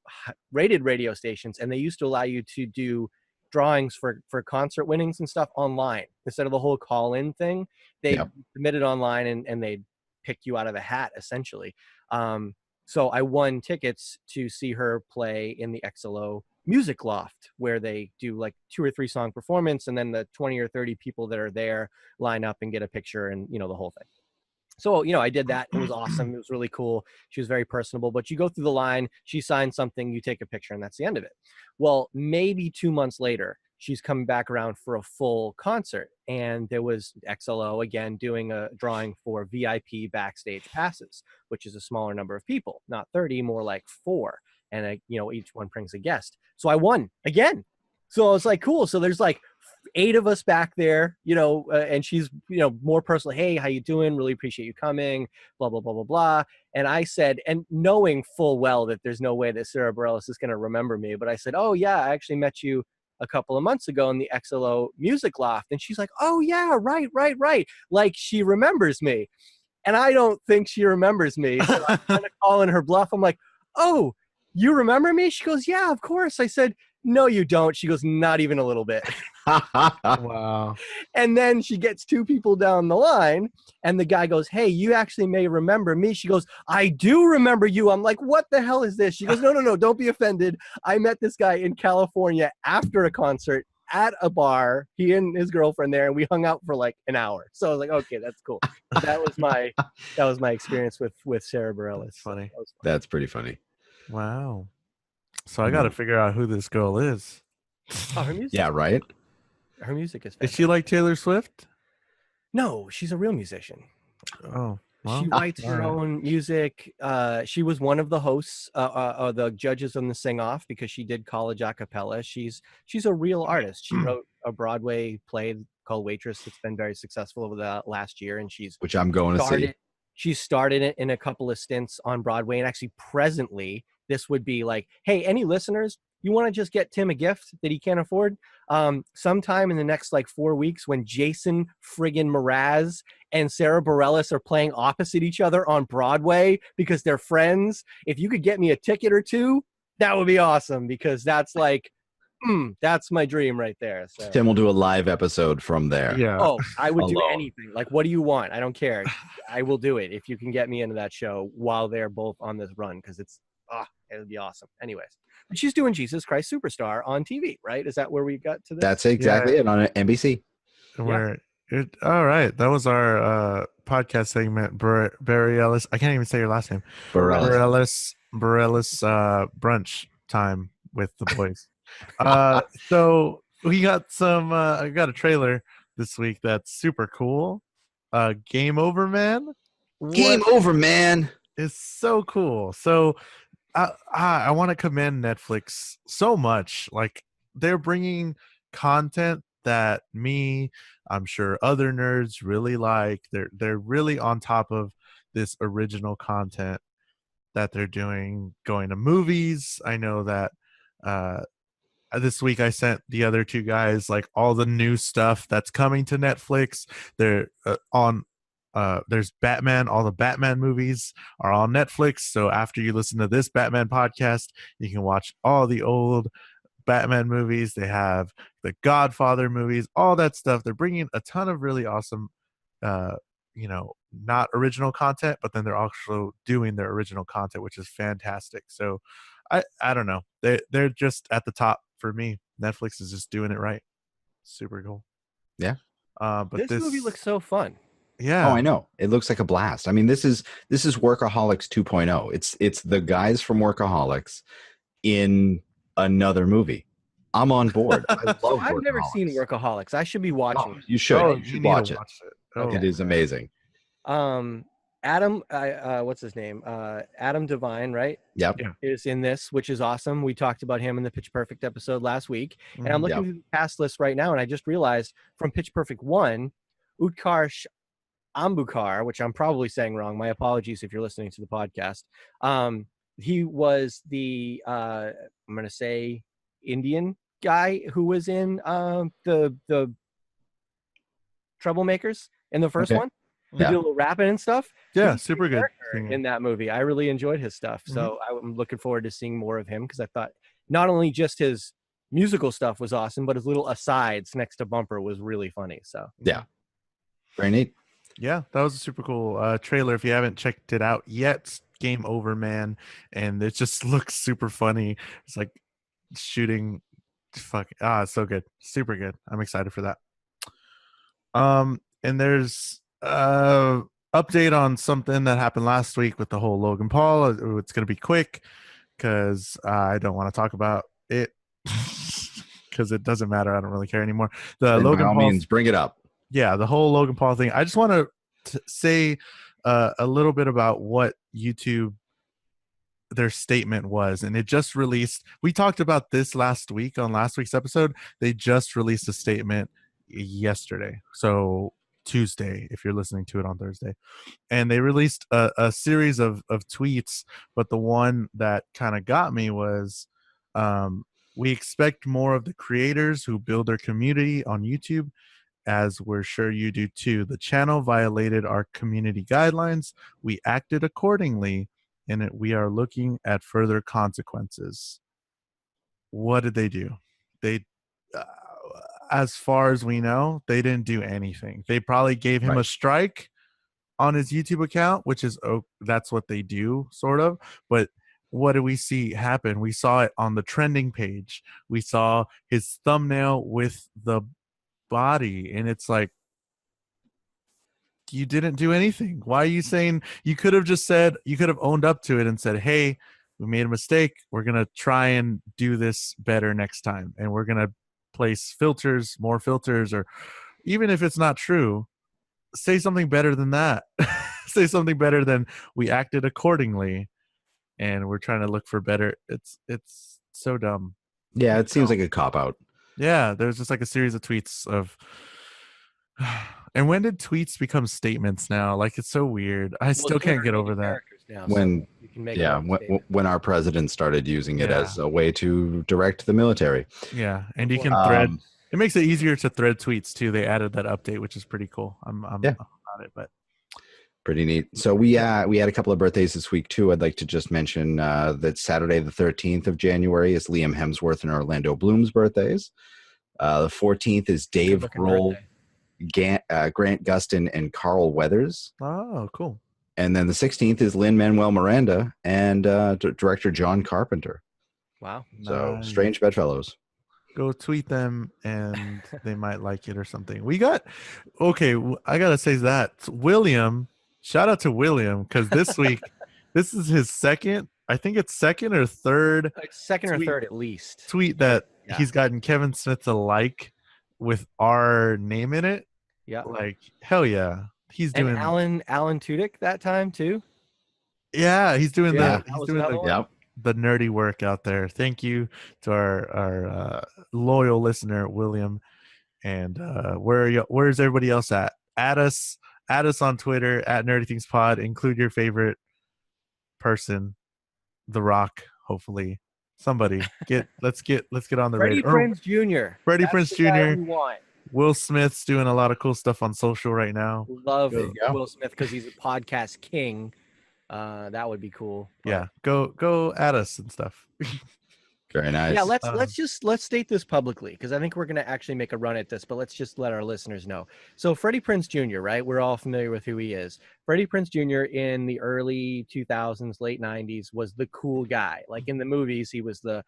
Speaker 4: rated radio stations. And they used to allow you to do drawings for concert winnings and stuff online instead of the whole call-in thing. They submitted online and they'd pick you out of a hat essentially. So I won tickets to see her play in the XLO Music Loft, where they do like 2 or 3 song performance, and then the 20 or 30 people that are there line up and get a picture and, you know, the whole thing. So, you know, I did that. It was awesome. It was really cool. She was very personable, but you go through the line, she signs something, you take a picture, and that's the end of it. Well, maybe 2 months later, she's coming back around for a full concert. And there was XLO again doing a drawing for VIP backstage passes, which is a smaller number of people, not 30, more like 4. And, you know, each one brings a guest. So I won again. So I was like, cool. So there's like 8 of us back there, you know, and she's, you know, more personal. Hey, how you doing? Really appreciate you coming, blah, blah, blah, blah, blah. And I said, and knowing full well that there's no way that Sara Bareilles is going to remember me, but I said, oh yeah, I actually met you a couple of months ago in the XLO Music Loft. And she's like, oh yeah, right. Like she remembers me. and I don't think she remembers me. So I'm kind of calling her bluff. I'm like, oh, you remember me? She goes, yeah, of course. I said, no, you don't. She goes, not even a little bit.
Speaker 3: Wow.
Speaker 4: And then she gets two people down the line, and the guy goes, hey, you actually may remember me. She goes, I do remember you. I'm like, what the hell is this? She goes, no, don't be offended. I met this guy in California after a concert at a bar, he and his girlfriend there, and we hung out for like an hour. So I was like, okay, that's cool. That was my experience with Sara Bareilles.
Speaker 3: That's funny.
Speaker 4: So
Speaker 2: That's pretty funny.
Speaker 3: Wow. So I got to figure out who this girl is.
Speaker 4: Oh, her music.
Speaker 2: Yeah, right.
Speaker 4: Her music is
Speaker 3: Is she like Taylor Swift?
Speaker 4: No, she's a real musician.
Speaker 3: Oh, well,
Speaker 4: she writes her own music. She was one of the hosts, the judges on the Sing Off, because she did college a cappella. She's a real artist. She wrote a Broadway play called Waitress that's been very successful over the last year, and
Speaker 2: which I'm going to see.
Speaker 4: She started it in a couple of stints on Broadway, and actually presently this would be like, hey, any listeners, you want to just get Tim a gift that he can't afford? Sometime in the next like 4 weeks, when Jason friggin' Mraz and Sara Bareilles are playing opposite each other on Broadway because they're friends, if you could get me a ticket or two, that would be awesome, because that's like, that's my dream right there. So
Speaker 2: Tim will do a live episode from there.
Speaker 3: Yeah.
Speaker 4: Oh, I would do anything. Like, what do you want? I don't care. I will do it if you can get me into that show while they're both on this run, because it would be awesome. Anyways, but she's doing Jesus Christ Superstar on TV, right? Is that where we got to this?
Speaker 2: That's exactly it, on NBC.
Speaker 3: All right. That was our podcast segment. Bareilles. I can't even say your last name. Bareilles brunch time with the boys. So we got I got a trailer this week that's super cool. Game Over Man.
Speaker 2: Game Over Man
Speaker 3: is so cool. So I want to commend Netflix so much. Like, they're bringing content that I'm sure other nerds really like. They're really on top of this original content that they're doing, going to movies. I know that this week I sent the other two guys like all the new stuff that's coming to Netflix. They're there's Batman. All the Batman movies are on Netflix. So after you listen to this Batman podcast, you can watch all the old Batman movies. They have the Godfather movies, all that stuff. They're bringing a ton of really awesome, not original content, but then they're also doing their original content, which is fantastic. So I don't know. They're just at the top for me. Netflix is just doing it right. Super cool.
Speaker 2: Yeah.
Speaker 4: But this movie looks so fun.
Speaker 3: Yeah.
Speaker 2: Oh, I know. It looks like a blast. I mean, this is Workaholics 2.0. It's the guys from Workaholics in another movie. I'm on board. I love
Speaker 4: I've never seen Workaholics. I should be watching it.
Speaker 2: You should. You should watch it.
Speaker 3: Okay.
Speaker 2: It is amazing.
Speaker 4: Adam, what's his name? Adam Devine, right?
Speaker 2: Yep.
Speaker 4: Is in this, which is awesome. We talked about him in the Pitch Perfect episode last week. And I'm looking through the cast list right now, and I just realized from Pitch Perfect 1, Utkarsh Ambudkar, which I'm probably saying wrong. My apologies if you're listening to the podcast. He was the I'm gonna say Indian guy who was in the Troublemakers in the first one. He did a little rapping and stuff.
Speaker 3: Yeah, super good
Speaker 4: in that movie. I really enjoyed his stuff. So I'm looking forward to seeing more of him, because I thought not only just his musical stuff was awesome, but his little asides next to Bumper was really funny. So
Speaker 2: yeah, very neat.
Speaker 3: Yeah, that was a super cool trailer. If you haven't checked it out yet, Game Over Man, and it just looks super funny. It's like shooting. It's so good, super good. I'm excited for that. And there's update on something that happened last week with the whole Logan Paul. It's going to be quick because I don't want to talk about it because it doesn't matter. I don't really care anymore.
Speaker 2: Logan Paul means bring it up.
Speaker 3: Yeah, the whole Logan Paul thing. I just want to say a little bit about what YouTube, their statement was, and it just released. We talked about this last week on last week's episode. They just released a statement yesterday, so Tuesday if you're listening to it on Thursday, and they released a series of tweets, but the one that kind of got me was we expect more of the creators who build their community on YouTube as we're sure you do too. The channel violated our community guidelines. We acted accordingly, and we are looking at further consequences. What did they do? They, as far as we know, they didn't do anything. They probably gave him a strike on his YouTube account, which is, that's what they do, sort of. But what do we see happen? We saw it on the trending page. We saw his thumbnail with the body, and it's like, you didn't do anything. Why are you saying? You could have just said, you could have owned up to it and said, hey, we made a mistake. We're going to try and do this better next time. And we're going to place filters, more filters, or even if it's not true, say something better than that. Say something better than we acted accordingly and we're trying to look for better. It's so dumb.
Speaker 2: Yeah, it seems like a cop-out.
Speaker 3: Yeah, there's just like a series of tweets of... And when did tweets become statements now? Like, it's so weird. I still can't get over that.
Speaker 4: Now,
Speaker 2: when
Speaker 4: so you can make
Speaker 2: when our president started using it as a way to direct the military.
Speaker 3: Yeah, and you can thread. It makes it easier to thread tweets too. They added that update, which is pretty cool. I'm on it, but
Speaker 2: pretty neat. So we had a couple of birthdays this week too. I'd like to just mention that Saturday the 13th of January is Liam Hemsworth and Orlando Bloom's birthdays. The 14th is Dave Grohl, Grant Gustin, and Carl Weathers.
Speaker 3: Oh, cool.
Speaker 2: And then the 16th is Lin-Manuel Miranda and director John Carpenter.
Speaker 4: Wow.
Speaker 2: So
Speaker 3: nice.
Speaker 2: Strange bedfellows.
Speaker 3: Go tweet them and they might like it or something. We got, okay, I got to say that. William, shout out to William, because this week, this is his second, I think it's second or third.
Speaker 4: Second or third at least.
Speaker 3: Tweet that he's gotten Kevin Smith to like with our name in it.
Speaker 4: Yeah.
Speaker 3: Like, hell yeah. He's doing
Speaker 4: Alan Tudyk that time too.
Speaker 3: Yeah, he's doing the nerdy work out there. Thank you to our loyal listener William. And where's everybody else at? Add us on Twitter at Nerdy Things Pod. Include your favorite person, The Rock. Hopefully, somebody let's get on the
Speaker 4: radio. Freddie Prinze Jr.
Speaker 3: Freddie Prinze Jr. Will Smith's doing a lot of cool stuff on social right now.
Speaker 4: Love Will Smith because he's a podcast king. That would be cool.
Speaker 3: Yeah, go at us and stuff.
Speaker 2: Very nice.
Speaker 4: Yeah, let's state this publicly because I think we're gonna actually make a run at this, but let's just let our listeners know. So Freddie Prinze Jr., right? We're all familiar with who he is. Freddie Prinze Jr. in the early 2000s, late 90s was the cool guy. Like in the movies, he was the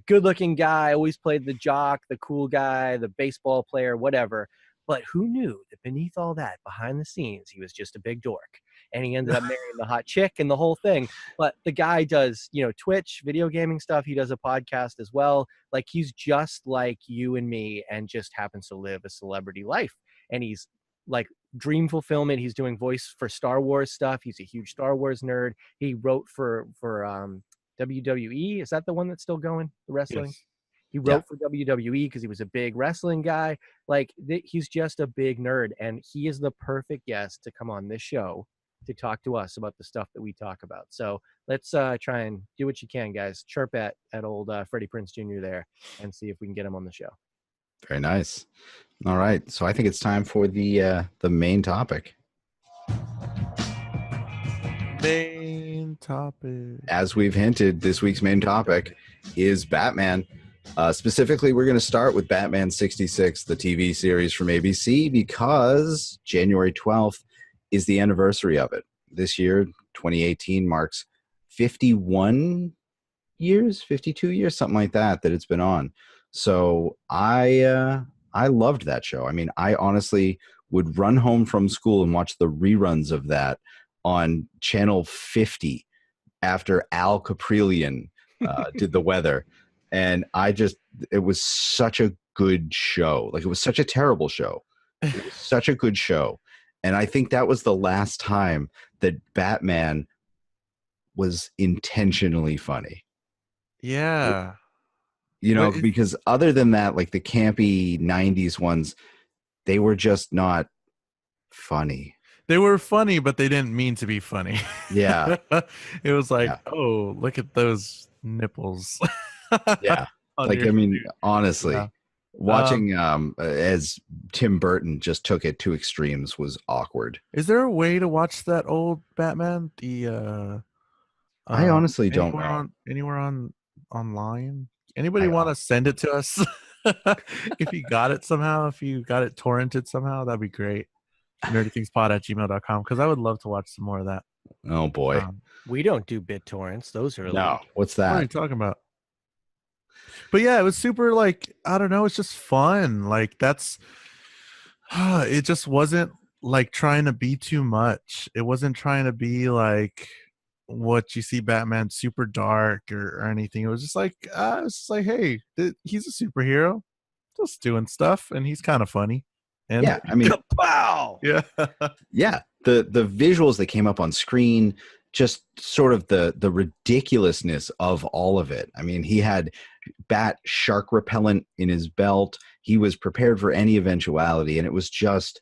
Speaker 4: good-looking guy, always played the jock, the cool guy, the baseball player, whatever. But who knew that beneath all that, behind the scenes, he was just a big dork. And he ended up marrying the hot chick and the whole thing. But the guy does, Twitch, video gaming stuff. He does a podcast as well. Like, he's just like you and me and just happens to live a celebrity life. And he's like dream fulfillment. He's doing voice for Star Wars stuff. He's a huge Star Wars nerd. He wrote for WWE. Is that the one that's still going? The wrestling? Yes. He wrote for WWE because he was a big wrestling guy. Like, he's just a big nerd. And he is the perfect guest to come on this show to talk to us about the stuff that we talk about. So let's try and do what you can, guys. Chirp at old Freddie Prinze Jr. there and see if we can get him on the show.
Speaker 2: Very nice. All right. So I think it's time for the main topic.
Speaker 3: Main topic.
Speaker 2: As we've hinted, this week's main topic is Batman. Specifically, we're going to start with Batman 66, the TV series from ABC, because January 12th is the anniversary of it. This year, 2018, marks 52 years, something like that it's been on. So I loved that show. I mean, I honestly would run home from school and watch the reruns of that on channel 50 after Al Caprillion did the weather. And it was such a good show. Like, it was such a terrible show. It was such a good show. And I think that was the last time that Batman was intentionally funny.
Speaker 3: Yeah.
Speaker 2: Because other than that, like the campy 90s ones, they were just not funny.
Speaker 3: They were funny, but they didn't mean to be funny.
Speaker 2: Yeah.
Speaker 3: It was like, oh, look at those nipples.
Speaker 2: Yeah. Like, I mean, honestly. Watching as Tim Burton just took it to extremes was awkward.
Speaker 3: Is there a way to watch that old Batman?
Speaker 2: I honestly don't know.
Speaker 3: Anywhere online? Anybody
Speaker 2: I
Speaker 3: want to send it to us? If you got it somehow, if you got it torrented somehow, that'd be great. nerdythingspod@gmail.com, because I would love to watch some more of that.
Speaker 2: Oh boy.
Speaker 4: We don't do BitTorrents. Those are
Speaker 2: No.
Speaker 4: illegal.
Speaker 2: What's that?
Speaker 3: What are you talking about? But yeah, it was super, like, I don't know, it's just fun. Like, that's it just wasn't like trying to be too much. It wasn't trying to be like what you see Batman super dark or anything. It was just like hey, he's a superhero just doing stuff, and he's kind of funny. And
Speaker 2: yeah, I mean,
Speaker 4: kapow!
Speaker 3: Yeah.
Speaker 2: Yeah, the visuals that came up on screen, just sort of the ridiculousness of all of it. I mean, he had bat shark repellent in his belt. He was prepared for any eventuality, and it was just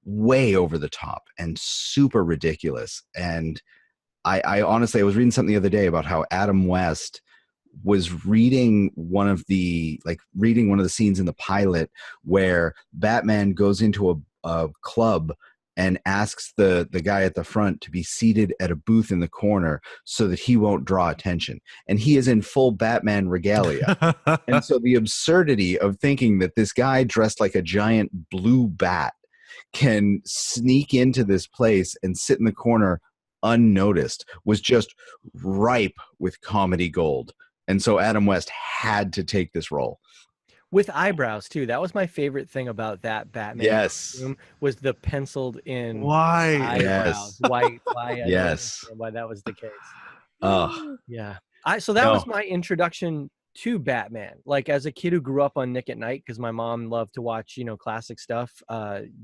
Speaker 2: way over the top and super ridiculous. And I honestly, I was reading something the other day about how Adam West was reading one of the scenes in the pilot where Batman goes into a club and asks the guy at the front to be seated at a booth in the corner so that he won't draw attention. And he is in full Batman regalia. And so the absurdity of thinking that this guy dressed like a giant blue bat can sneak into this place and sit in the corner unnoticed was just ripe with comedy gold. And so Adam West had to take this role.
Speaker 4: With eyebrows too. That was my favorite thing about that Batman costume, was the penciled in eyebrows.
Speaker 2: Yes.
Speaker 4: Why
Speaker 2: yes.
Speaker 4: Why that was the case.
Speaker 2: Yeah.
Speaker 4: So that was my introduction to Batman. Like, as a kid who grew up on Nick at Night, because my mom loved to watch, classic stuff,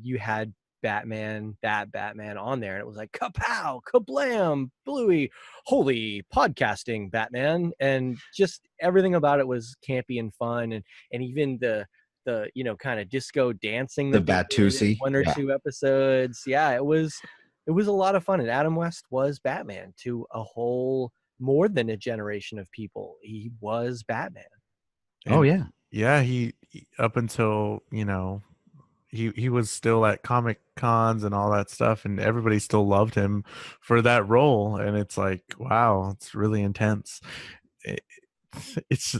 Speaker 4: you had Batman on there, and it was like kapow, kablam, bluey, holy podcasting Batman, and just everything about it was campy and fun, and even the kind of disco dancing,
Speaker 2: the Batusi,
Speaker 4: one or two episodes. It was a lot of fun, and Adam West was Batman to a whole more than a generation of people. He was Batman.
Speaker 3: And he up until he was still at Comic Cons and all that stuff, and everybody still loved him for that role. And it's like, wow, it's really intense.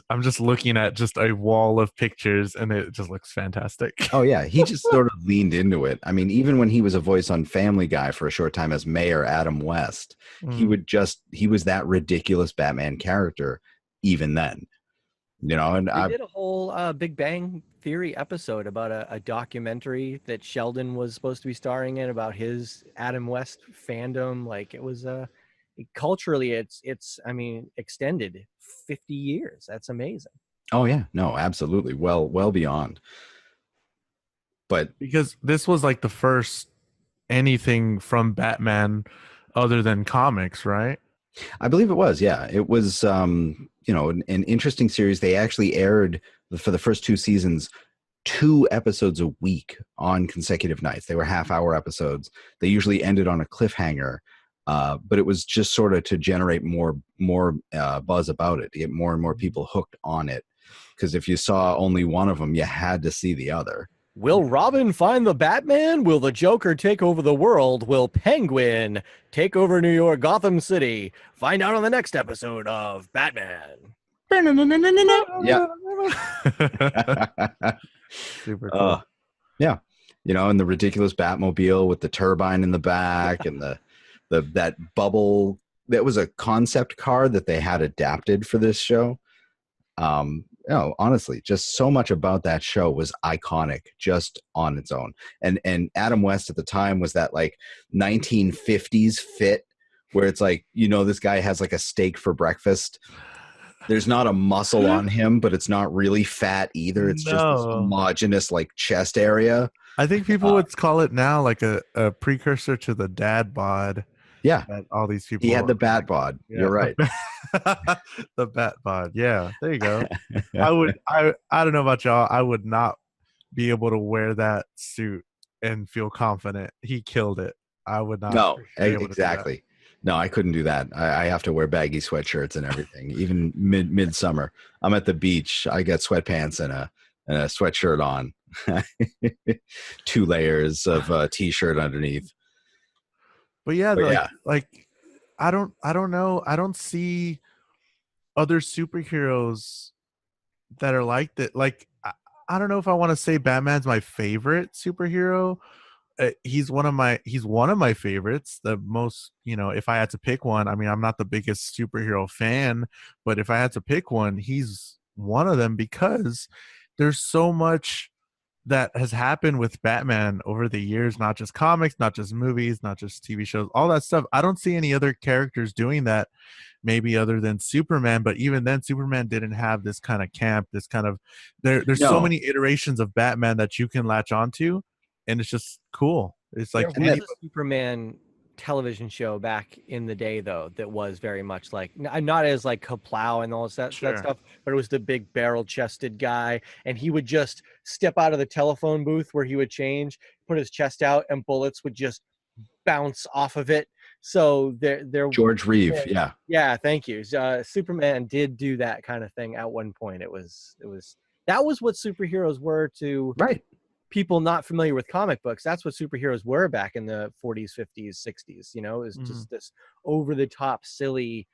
Speaker 3: I'm just looking at just a wall of pictures, and it just looks fantastic.
Speaker 2: Oh yeah, he just sort of leaned into it. I mean, even when he was a voice on Family Guy for a short time as Mayor Adam West, he was that ridiculous Batman character even then. And I
Speaker 4: did a whole Big Bang Theory episode about a documentary that Sheldon was supposed to be starring in about his Adam West fandom. Like, it was culturally, it's extended 50 years. That's amazing.
Speaker 2: Oh yeah, no, absolutely, well beyond. But
Speaker 3: because this was like the first anything from Batman other than comics, right?
Speaker 2: I believe it was. Yeah, it was. An interesting series. They actually aired for the first 2 seasons 2 episodes a week on consecutive nights. They were half-hour episodes. They usually ended on a cliffhanger, but it was just sort of to generate more buzz about it, to get more and more people hooked on it. Because if you saw only one of them, you had to see the other.
Speaker 4: Will Robin find the Batman? Will the Joker take over the world? Will Penguin take over New York, Gotham City? Find out on the next episode of Batman.
Speaker 2: Yeah.
Speaker 3: Super cool.
Speaker 2: Yeah. And the ridiculous Batmobile with the turbine in the back and that bubble. That was a concept car that they had adapted for this show. Honestly, just so much about that show was iconic just on its own. And Adam West at the time was that like 1950s fit where it's like, this guy has like a steak for breakfast. There's not a muscle on him, but it's not really fat either. It's just this homogenous like chest area.
Speaker 3: I think people would call it now like a precursor to the dad bod.
Speaker 2: Yeah,
Speaker 3: all these people.
Speaker 2: He had the bat bod. Yeah. You're right.
Speaker 3: The bat bod. Yeah, there you go. I don't know about y'all. I would not be able to wear that suit and feel confident. He killed it. I would not.
Speaker 2: No, exactly. No, I couldn't do that. I have to wear baggy sweatshirts and everything. Even midsummer, I'm at the beach. I got sweatpants and and a sweatshirt on, 2 layers of t-shirt underneath.
Speaker 3: But yeah,
Speaker 2: But
Speaker 3: like I don't know. I don't see other superheroes that are like that. Like I don't know if I want to say Batman's my favorite superhero. He's one of my favorites. The most, if I had to pick one, I mean, I'm not the biggest superhero fan, but if I had to pick one, he's one of them because there's so much that has happened with Batman over the years, not just comics, not just movies, not just TV shows, all that stuff. I don't see any other characters doing that, maybe other than Superman, but even then Superman didn't have this kind of camp, this kind of there's so many iterations of Batman that you can latch onto, and it's just cool. It's like
Speaker 4: there was a Superman television show back in the day though that was very much like not as like Kaplow and all that stuff, but it was the big barrel chested guy, and he would just step out of the telephone booth where he would change, put his chest out, and bullets would just bounce off of it. So there
Speaker 2: George Reeve,
Speaker 4: yeah, thank you. Superman did do that kind of thing at one point. That was what superheroes were to people not familiar with comic books. That's what superheroes were back in the 40s, 50s, 60s. It was just this over the top, silly,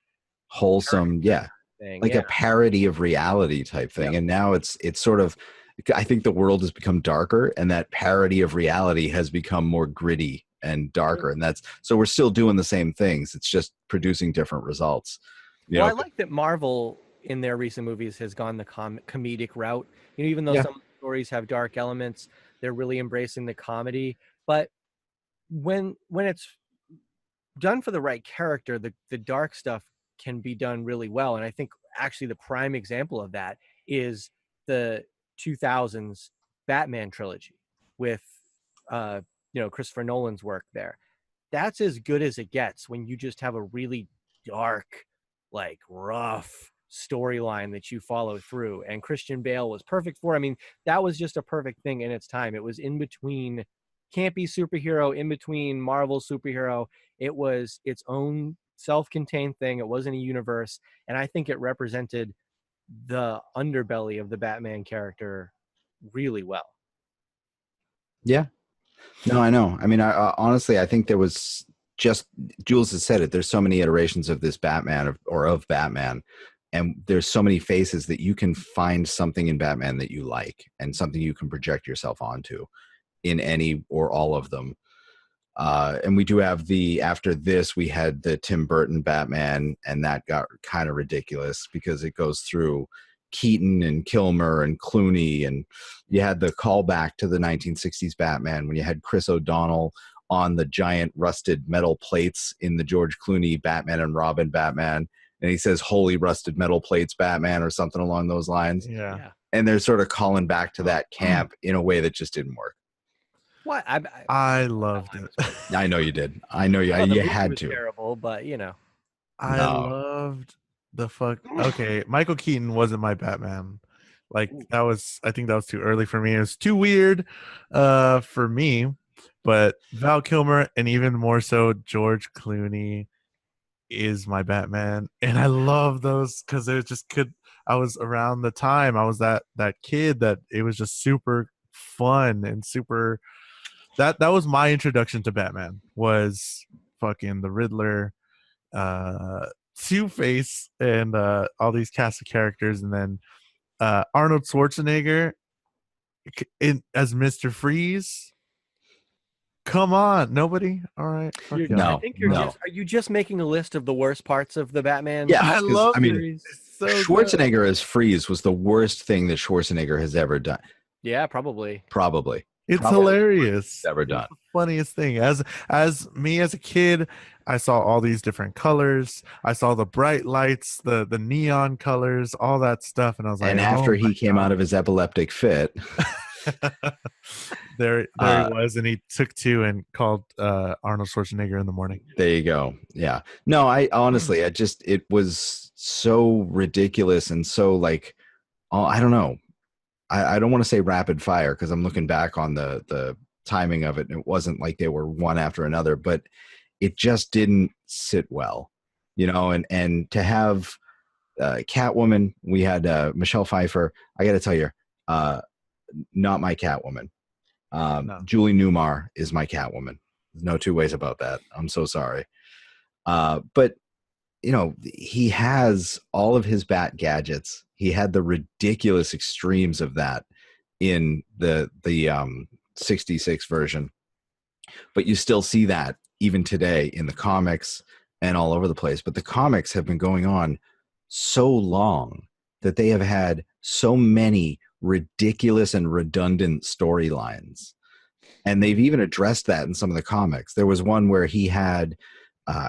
Speaker 2: wholesome,
Speaker 4: thing.
Speaker 2: Like a parody of reality type thing. And now it's sort of, I think the world has become darker, and that parody of reality has become more gritty and darker. And so we're still doing the same things. It's just producing different results.
Speaker 4: I like that Marvel in their recent movies has gone the comedic route. Even though some stories have dark elements, they're really embracing the comedy. But when it's done for the right character, the dark stuff can be done really well. And I think actually the prime example of that is the 2000s Batman trilogy with Christopher Nolan's work there. That's as good as it gets when you just have a really dark, like rough storyline that you follow through, and Christian Bale was perfect for. I mean, that was just a perfect thing in its time. It was in between campy superhero, in between Marvel superhero. It was its own self-contained thing. It wasn't a universe, and I think it represented the underbelly of the Batman character really well.
Speaker 2: Yeah, no, I know. I mean, honestly, I think there was just, Jules has said it, there's so many iterations of this Batman or of Batman, and there's so many faces that you can find something in Batman that you like and something you can project yourself onto in any or all of them. And we do have after this, we had the Tim Burton Batman, and that got kind of ridiculous because it goes through Keaton and Kilmer and Clooney, and you had the callback to the 1960s Batman when you had Chris O'Donnell on the giant rusted metal plates in the George Clooney Batman and Robin Batman, and he says "Holy rusted metal plates, Batman," or something along those lines.
Speaker 3: Yeah.
Speaker 2: And they're sort of calling back to that camp in a way that just didn't work.
Speaker 4: What?
Speaker 3: I loved it.
Speaker 2: I know you did. I know you. You had to.
Speaker 4: Terrible, but
Speaker 3: I loved the fuck. Okay, Michael Keaton wasn't my Batman. Like I think that was too early for me. It was too weird for me. But Val Kilmer, and even more so George Clooney, is my Batman, and I love those because it just I was around the time I was that kid that it was just super fun and super. That was my introduction to Batman, was fucking the Riddler, Two-Face, and all these cast of characters, and then Arnold Schwarzenegger as Mr. Freeze. Come on, nobody. All right,
Speaker 2: no.
Speaker 4: I think are you just making a list of the worst parts of the Batman?
Speaker 2: Yeah,
Speaker 3: I love.
Speaker 2: I mean,
Speaker 3: so
Speaker 2: Schwarzenegger
Speaker 3: good.
Speaker 2: as Freeze was the worst thing that Schwarzenegger has ever done.
Speaker 4: Yeah, probably.
Speaker 3: It's hilarious.
Speaker 2: Ever done.
Speaker 3: It's the funniest thing. As me as a kid, I saw all these different colors. I saw the bright lights, the neon colors, all that stuff, and I was like,
Speaker 2: and after he came out of his epileptic fit.
Speaker 3: there he was, and he took two and called Arnold Schwarzenegger in the morning.
Speaker 2: There you go. Yeah. No, I honestly, it was so ridiculous and so like, I don't know. I don't want to say rapid fire because I'm looking back on the timing of it, and it wasn't like they were one after another, but it just didn't sit well, and to have Catwoman, we had Michelle Pfeiffer. I got to tell you, not my Catwoman.
Speaker 3: No.
Speaker 2: Julie Newmar is my Catwoman. There's no two ways about that. I'm so sorry. But you know, he has all of his bat gadgets. He had the ridiculous extremes of that in the 66 version. But you still see that even today in the comics and all over the place. But the comics have been going on so long that they have had so many ridiculous and redundant storylines. And they've even addressed that in some of the comics. There was one where he had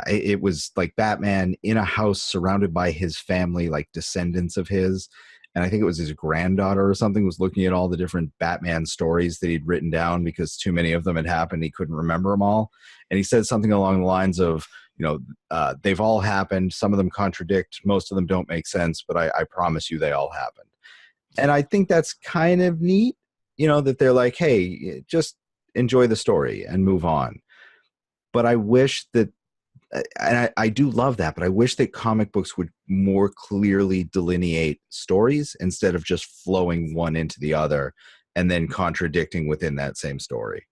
Speaker 2: it was like Batman in a house surrounded by his family, like descendants of his. And I think it was his granddaughter or something was looking at all the different Batman stories that he'd written down because too many of them had happened. He couldn't remember them all. And he said something along the lines of, you know, they've all happened. Some of them contradict. Most of them don't make sense, but I promise you they all happened. And I think that's kind of neat, you know, that they're like, hey, just enjoy the story and move on. But I wish that, and I do love that, but I wish that comic books would more clearly delineate stories instead of just flowing one into the other and then contradicting within that same story.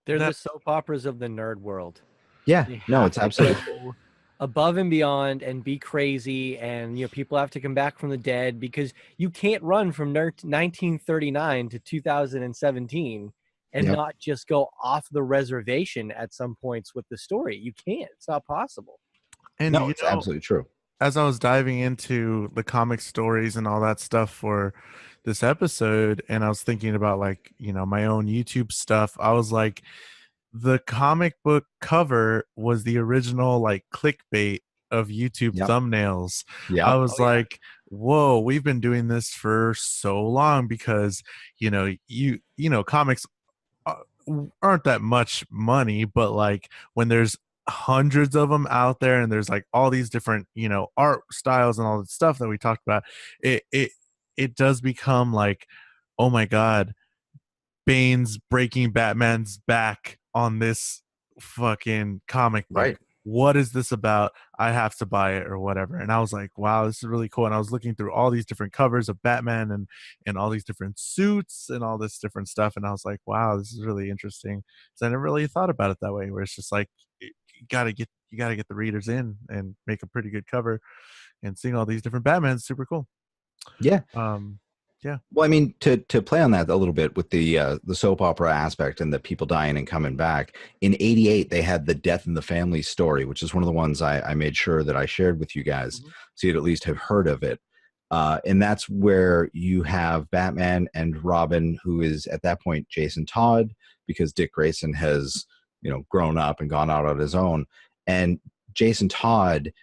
Speaker 4: They're the soap operas of the nerd world.
Speaker 2: Yeah, no, it's absolutely
Speaker 4: go above and beyond and be crazy, and you know, people have to come back from the dead because you can't run from 1939 to 2017 and not just go off the reservation at some points with the story. You can't. It's not possible.
Speaker 3: And
Speaker 2: no, it's absolutely true.
Speaker 3: As I was diving into the comic stories and all that stuff for this episode, and I was thinking about, like, you know, my own YouTube stuff, I was like, the comic book cover was the original, like, clickbait of YouTube thumbnails. I was like, whoa, we've been doing this for so long because, you know, comics aren't that much money, but like when there's hundreds of them out there and there's like all these different, you know, art styles and all the stuff that we talked about, it does become like, oh my god, Bane's breaking Batman's back on this fucking comic book.
Speaker 2: Right.
Speaker 3: What is this about? I have to buy it or whatever. And I was like, wow, this is really cool. And I was looking through all these different covers of Batman and all these different suits and all this different stuff. And I was like, wow, this is really interesting. So I never really thought about it that way, where it's just like, you gotta get the readers in and make a pretty good cover, and seeing all these different Batmans is super cool.
Speaker 2: Yeah.
Speaker 3: Yeah.
Speaker 2: Well, I mean, to play on that a little bit with the soap opera aspect and the people dying and coming back, in '88 they had the Death in the Family story, which is one of the ones I made sure that I shared with you guys, so you'd at least have heard of it. And that's where you have Batman and Robin, who is at that point Jason Todd, because Dick Grayson has, you know, grown up and gone out on his own, and Jason Todd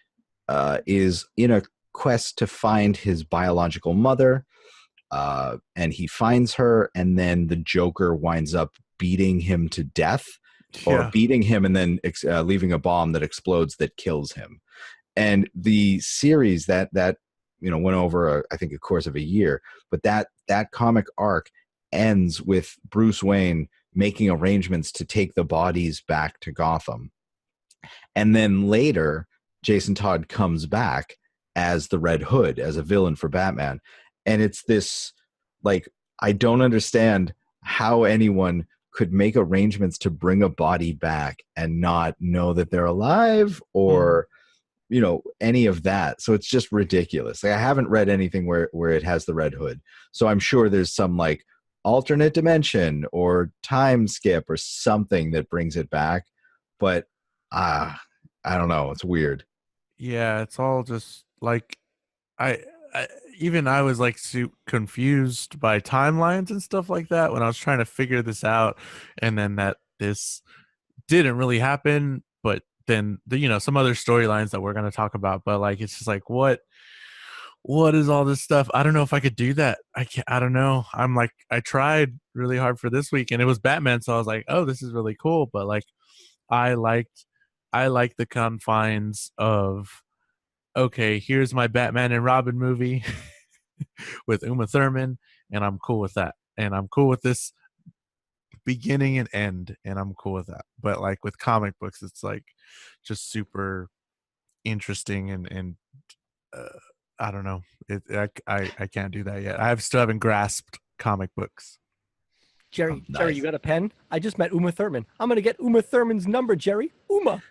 Speaker 2: is in a quest to find his biological mother. And he finds her, and then the Joker winds up beating him to death, or beating him and then leaving a bomb that explodes that kills him. And the series that you know went over I think a course of a year, but that comic arc ends with Bruce Wayne making arrangements to take the bodies back to Gotham, and then later Jason Todd comes back as the Red Hood, as a villain for Batman. And it's this, like, I don't understand how anyone could make arrangements to bring a body back and not know that they're alive or, you know, any of that. So it's just ridiculous. Like, I haven't read anything where it has the Red Hood. So I'm sure there's some like alternate dimension or time skip or something that brings it back. But I don't know. It's weird.
Speaker 3: Yeah, it's all just like I even I was like confused by timelines and stuff like that when I was trying to figure this out, and then that this didn't really happen, but then you know, some other storylines that we're going to talk about, but like it's just like what is all this stuff? I don't know if I could do that. I don't know. I'm like, I tried really hard for this week and it was Batman, so I was like, oh, this is really cool, but like I liked the confines of, okay, here's my Batman and Robin movie with Uma Thurman, and I'm cool with that. And I'm cool with this beginning and end, and I'm cool with that. But like with comic books, it's like just super interesting, and I don't know. I can't do that yet. I still haven't grasped comic books.
Speaker 4: Jerry,
Speaker 2: Nice.
Speaker 4: Jerry, you got a pen? I just met Uma Thurman. I'm gonna get Uma Thurman's number, Jerry. Uma.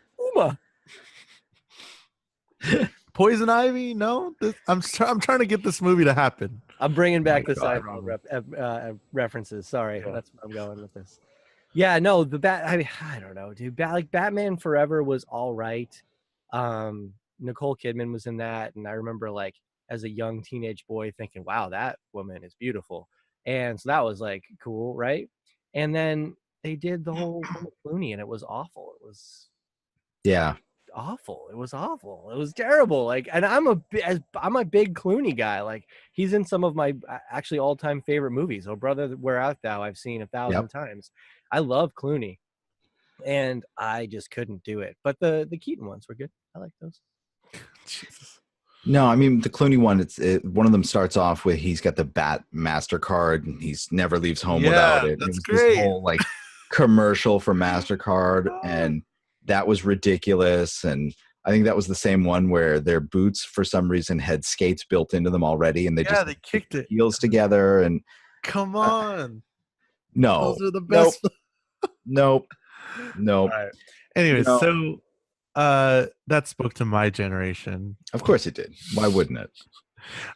Speaker 3: Poison Ivy? No, I'm trying to get this movie to happen.
Speaker 4: I'm bringing back the
Speaker 2: God.
Speaker 4: Seinfeld references. Sorry, that's where I'm going with this. Yeah, no, I don't know, dude. Batman Forever was all right. Nicole Kidman was in that, and I remember like as a young teenage boy thinking, "Wow, that woman is beautiful," and so that was like cool, right? And then they did the whole one with Clooney, and it was awful. It was awful. It was awful. It was terrible. Like, and I'm a big Clooney guy. Like, he's in some of my actually all-time favorite movies. Oh Brother, Where Art Thou? I've seen 1,000 times. I love Clooney, and I just couldn't do it. But the Keaton ones were good. I like those.
Speaker 3: Jesus.
Speaker 2: No, I mean the Clooney one. One of them starts off with he's got the Bat MasterCard and he's never leaves home without it.
Speaker 3: That's
Speaker 2: it was
Speaker 3: great.
Speaker 2: This whole like commercial for MasterCard, and that was ridiculous. And I think that was the same one where their boots for some reason had skates built into them already, and they
Speaker 3: kicked it
Speaker 2: heels together. And
Speaker 3: come on,
Speaker 2: no,
Speaker 3: those are the best.
Speaker 2: Nope.
Speaker 3: All right. Anyways, so that spoke to my generation.
Speaker 2: Of course it did. Why wouldn't it?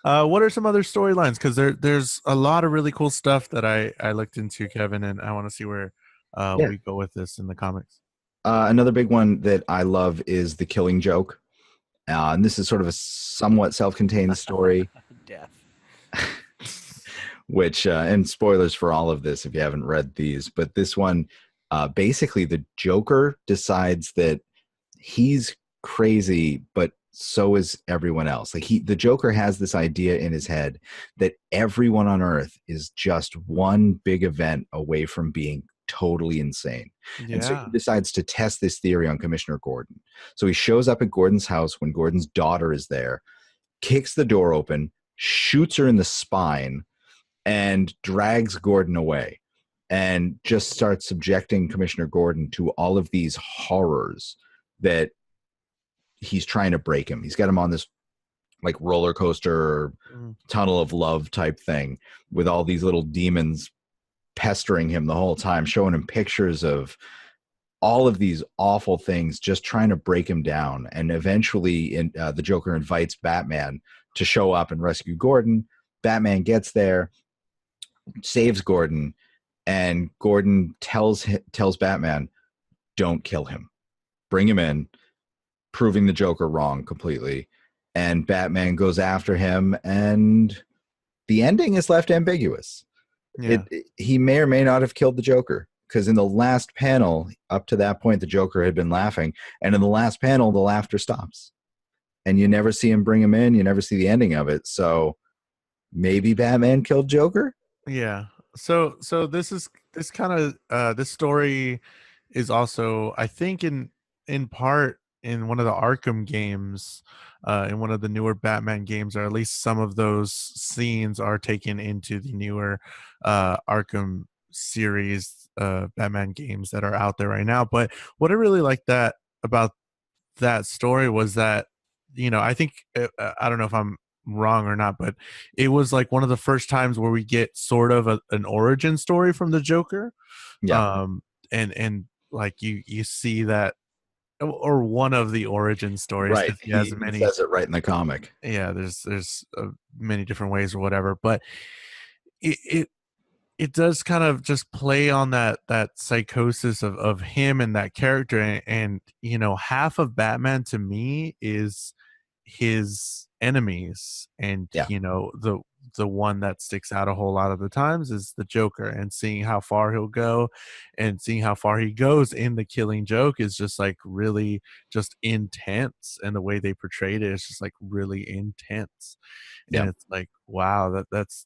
Speaker 3: What are some other storylines? Because there's a lot of really cool stuff that I looked into, Kevin, and I want to see where we go with this in the comics.
Speaker 2: Another big one that I love is The Killing Joke. And this is sort of a somewhat self-contained story.
Speaker 4: Death.
Speaker 2: Which, and spoilers for all of this if you haven't read these, but this one, basically the Joker decides that he's crazy, but so is everyone else. Like the Joker has this idea in his head that everyone on Earth is just one big event away from being totally insane.
Speaker 3: Yeah.
Speaker 2: And so he decides to test this theory on Commissioner Gordon. So he shows up at Gordon's house when Gordon's daughter is there, kicks the door open, shoots her in the spine, and drags Gordon away, and just starts subjecting Commissioner Gordon to all of these horrors that he's trying to break him. He's got him on this like roller coaster tunnel of love type thing with all these little demons pestering him the whole time, showing him pictures of all of these awful things, just trying to break him down. And eventually the Joker invites Batman to show up and rescue Gordon. Batman gets there, saves Gordon, and Gordon tells Batman, don't kill him. Bring him in, proving the Joker wrong completely. And Batman goes after him, and the ending is left ambiguous.
Speaker 3: Yeah.
Speaker 2: He may or may not have killed the Joker, because in the last panel, up to that point, the Joker had been laughing, and in the last panel, the laughter stops. And you never see him bring him in. You never see the ending of it. So maybe Batman killed Joker?
Speaker 3: Yeah. So this story is also, I think, in part in one of the Arkham games, in one of the newer Batman games, or at least some of those scenes are taken into the newer Arkham series Batman games that are out there right now. But what I really liked about that story was that, I think, I don't know if I'm wrong or not, but it was like one of the first times where we get sort of an origin story from the Joker.
Speaker 2: Yeah.
Speaker 3: And like you see that, or one of the origin stories.
Speaker 2: Right.
Speaker 3: He has
Speaker 2: He says it right in the comic.
Speaker 3: Yeah. There's many different ways or whatever, but it does kind of just play on that psychosis of him and that character. And half of Batman to me is his enemies, and the one that sticks out a whole lot of the times is the Joker, and seeing how far he'll go and seeing how far he goes in The Killing Joke is just like really just intense, and the way they portrayed it is just like really intense. And it's like, wow, that's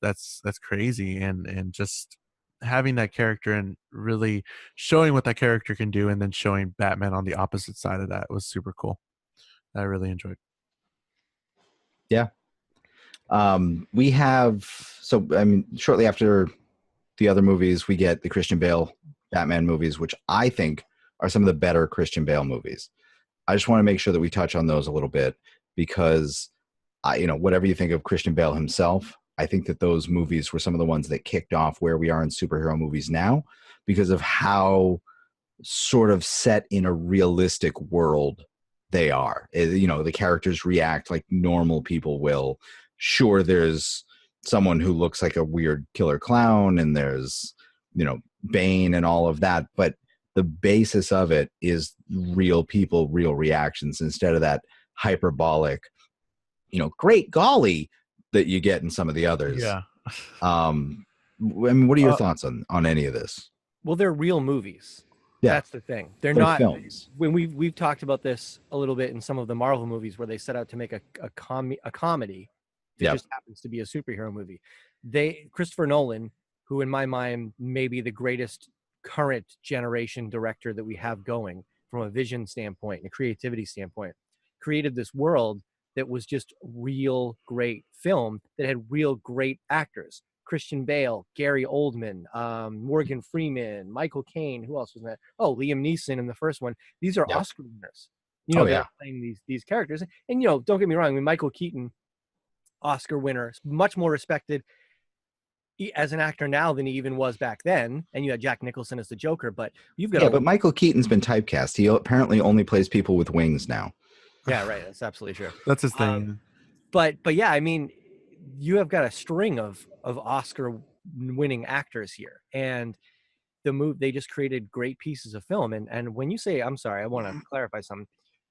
Speaker 3: crazy. And just having that character and really showing what that character can do, and then showing Batman on the opposite side of that was super cool. I really enjoyed.
Speaker 2: Yeah. Shortly after the other movies, we get the Christian Bale Batman movies, which I think are some of the better Christian Bale movies. I just want to make sure that we touch on those a little bit, because whatever you think of Christian Bale himself, I think that those movies were some of the ones that kicked off where we are in superhero movies now, because of how sort of set in a realistic world they are. The characters react like normal people will. Sure, there's someone who looks like a weird killer clown, and there's, Bane and all of that, but the basis of it is real people, real reactions, instead of that hyperbolic, great golly that you get in some of the others.
Speaker 3: Yeah.
Speaker 2: What are your thoughts on any of this?
Speaker 4: Well, they're real movies.
Speaker 2: Yeah.
Speaker 4: That's the thing. They're not
Speaker 2: films.
Speaker 4: When we've talked about this a little bit in some of the Marvel movies where they set out to make a comedy that just happens to be a superhero movie. Christopher Nolan, who in my mind may be the greatest current generation director that we have going from a vision standpoint and a creativity standpoint, created this world that was just real great film that had real great actors. Christian Bale, Gary Oldman, Morgan Freeman, Michael Caine. Who else was in that? Oh, Liam Neeson in the first one. These are Oscar winners. They're playing these characters. And don't get me wrong. I mean, Michael Keaton, Oscar winner, much more respected as an actor now than he even was back then. And you had Jack Nicholson as the Joker. But you've got
Speaker 2: but Michael Keaton's been typecast. He apparently only plays people with wings now.
Speaker 4: Yeah, right. That's absolutely true.
Speaker 3: That's his thing.
Speaker 4: But yeah, I mean, you have got a string of Oscar-winning actors here, and they just created great pieces of film. And when you say, I'm sorry, I want to clarify something.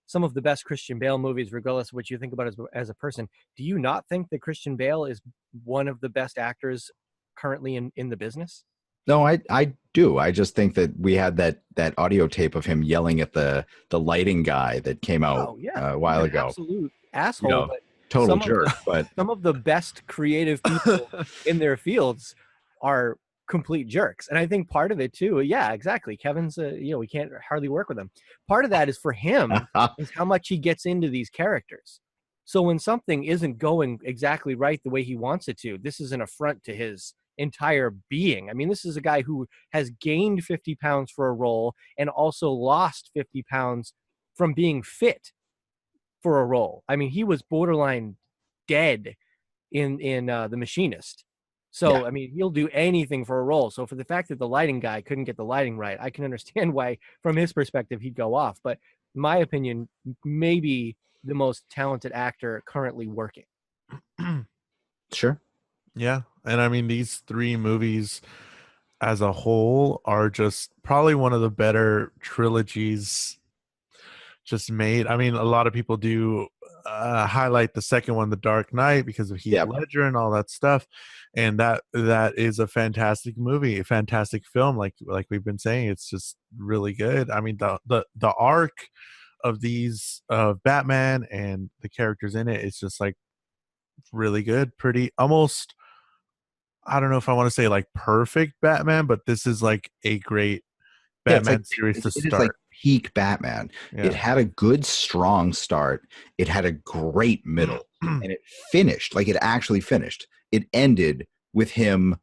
Speaker 4: Some of the best Christian Bale movies, regardless of what you think about as a person, do you not think that Christian Bale is one of the best actors currently in the business?
Speaker 2: No, I do. I just think that we had that audio tape of him yelling at the lighting guy that came out a while ago.
Speaker 4: Absolute asshole. But
Speaker 2: total jerk. But
Speaker 4: some of the best creative people in their fields are complete jerks. And I think part of it too, yeah, exactly. Kevin's, we can't hardly work with him. Part of that is for him is how much he gets into these characters. So when something isn't going exactly right the way he wants it to, this is an affront to his entire being. I mean, this is a guy who has gained 50 pounds for a role and also lost 50 pounds from being fit for a role. I mean, he was borderline dead in The Machinist. So, I mean, he'll do anything for a role. So for the fact that the lighting guy couldn't get the lighting right, I can understand why, from his perspective, he'd go off. But in my opinion, maybe the most talented actor currently working.
Speaker 2: Sure.
Speaker 3: Yeah. And I mean, these three movies as a whole are just probably one of the better trilogies just made. I mean, a lot of people do highlight the second one, The Dark Knight, because of Heath Ledger and all that stuff. And that is a fantastic movie, a fantastic film. Like we've been saying, it's just really good. I mean, the arc of these Batman and the characters in it is just like really good, pretty almost, I don't know if I want to say like perfect Batman, but this is like a great Batman series to start.
Speaker 2: It's like peak Batman. It had a good, strong start. It had a great middle, and it finished. Like it actually finished. It ended with him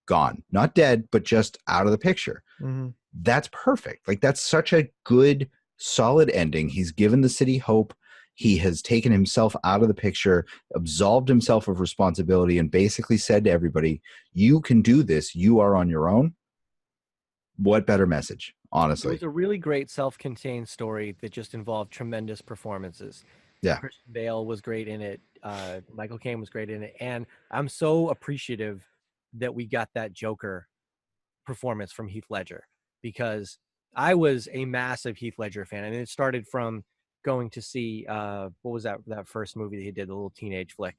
Speaker 2: gone, not dead, but just out of the picture. That's perfect. Like that's such a good, solid ending. He's given the city hope. He has taken himself out of the picture, absolved himself of responsibility, and basically said to everybody, you can do this. You are on your own. What better message, honestly?
Speaker 4: It was a really great self-contained story that just involved tremendous performances.
Speaker 2: Yeah.
Speaker 4: Christian Bale was great in it. Michael Caine was great in it. And I'm so appreciative that we got that Joker performance from Heath Ledger, because I was a massive Heath Ledger fan. And it started from going to see, what was that first movie that he did, the little teenage flick?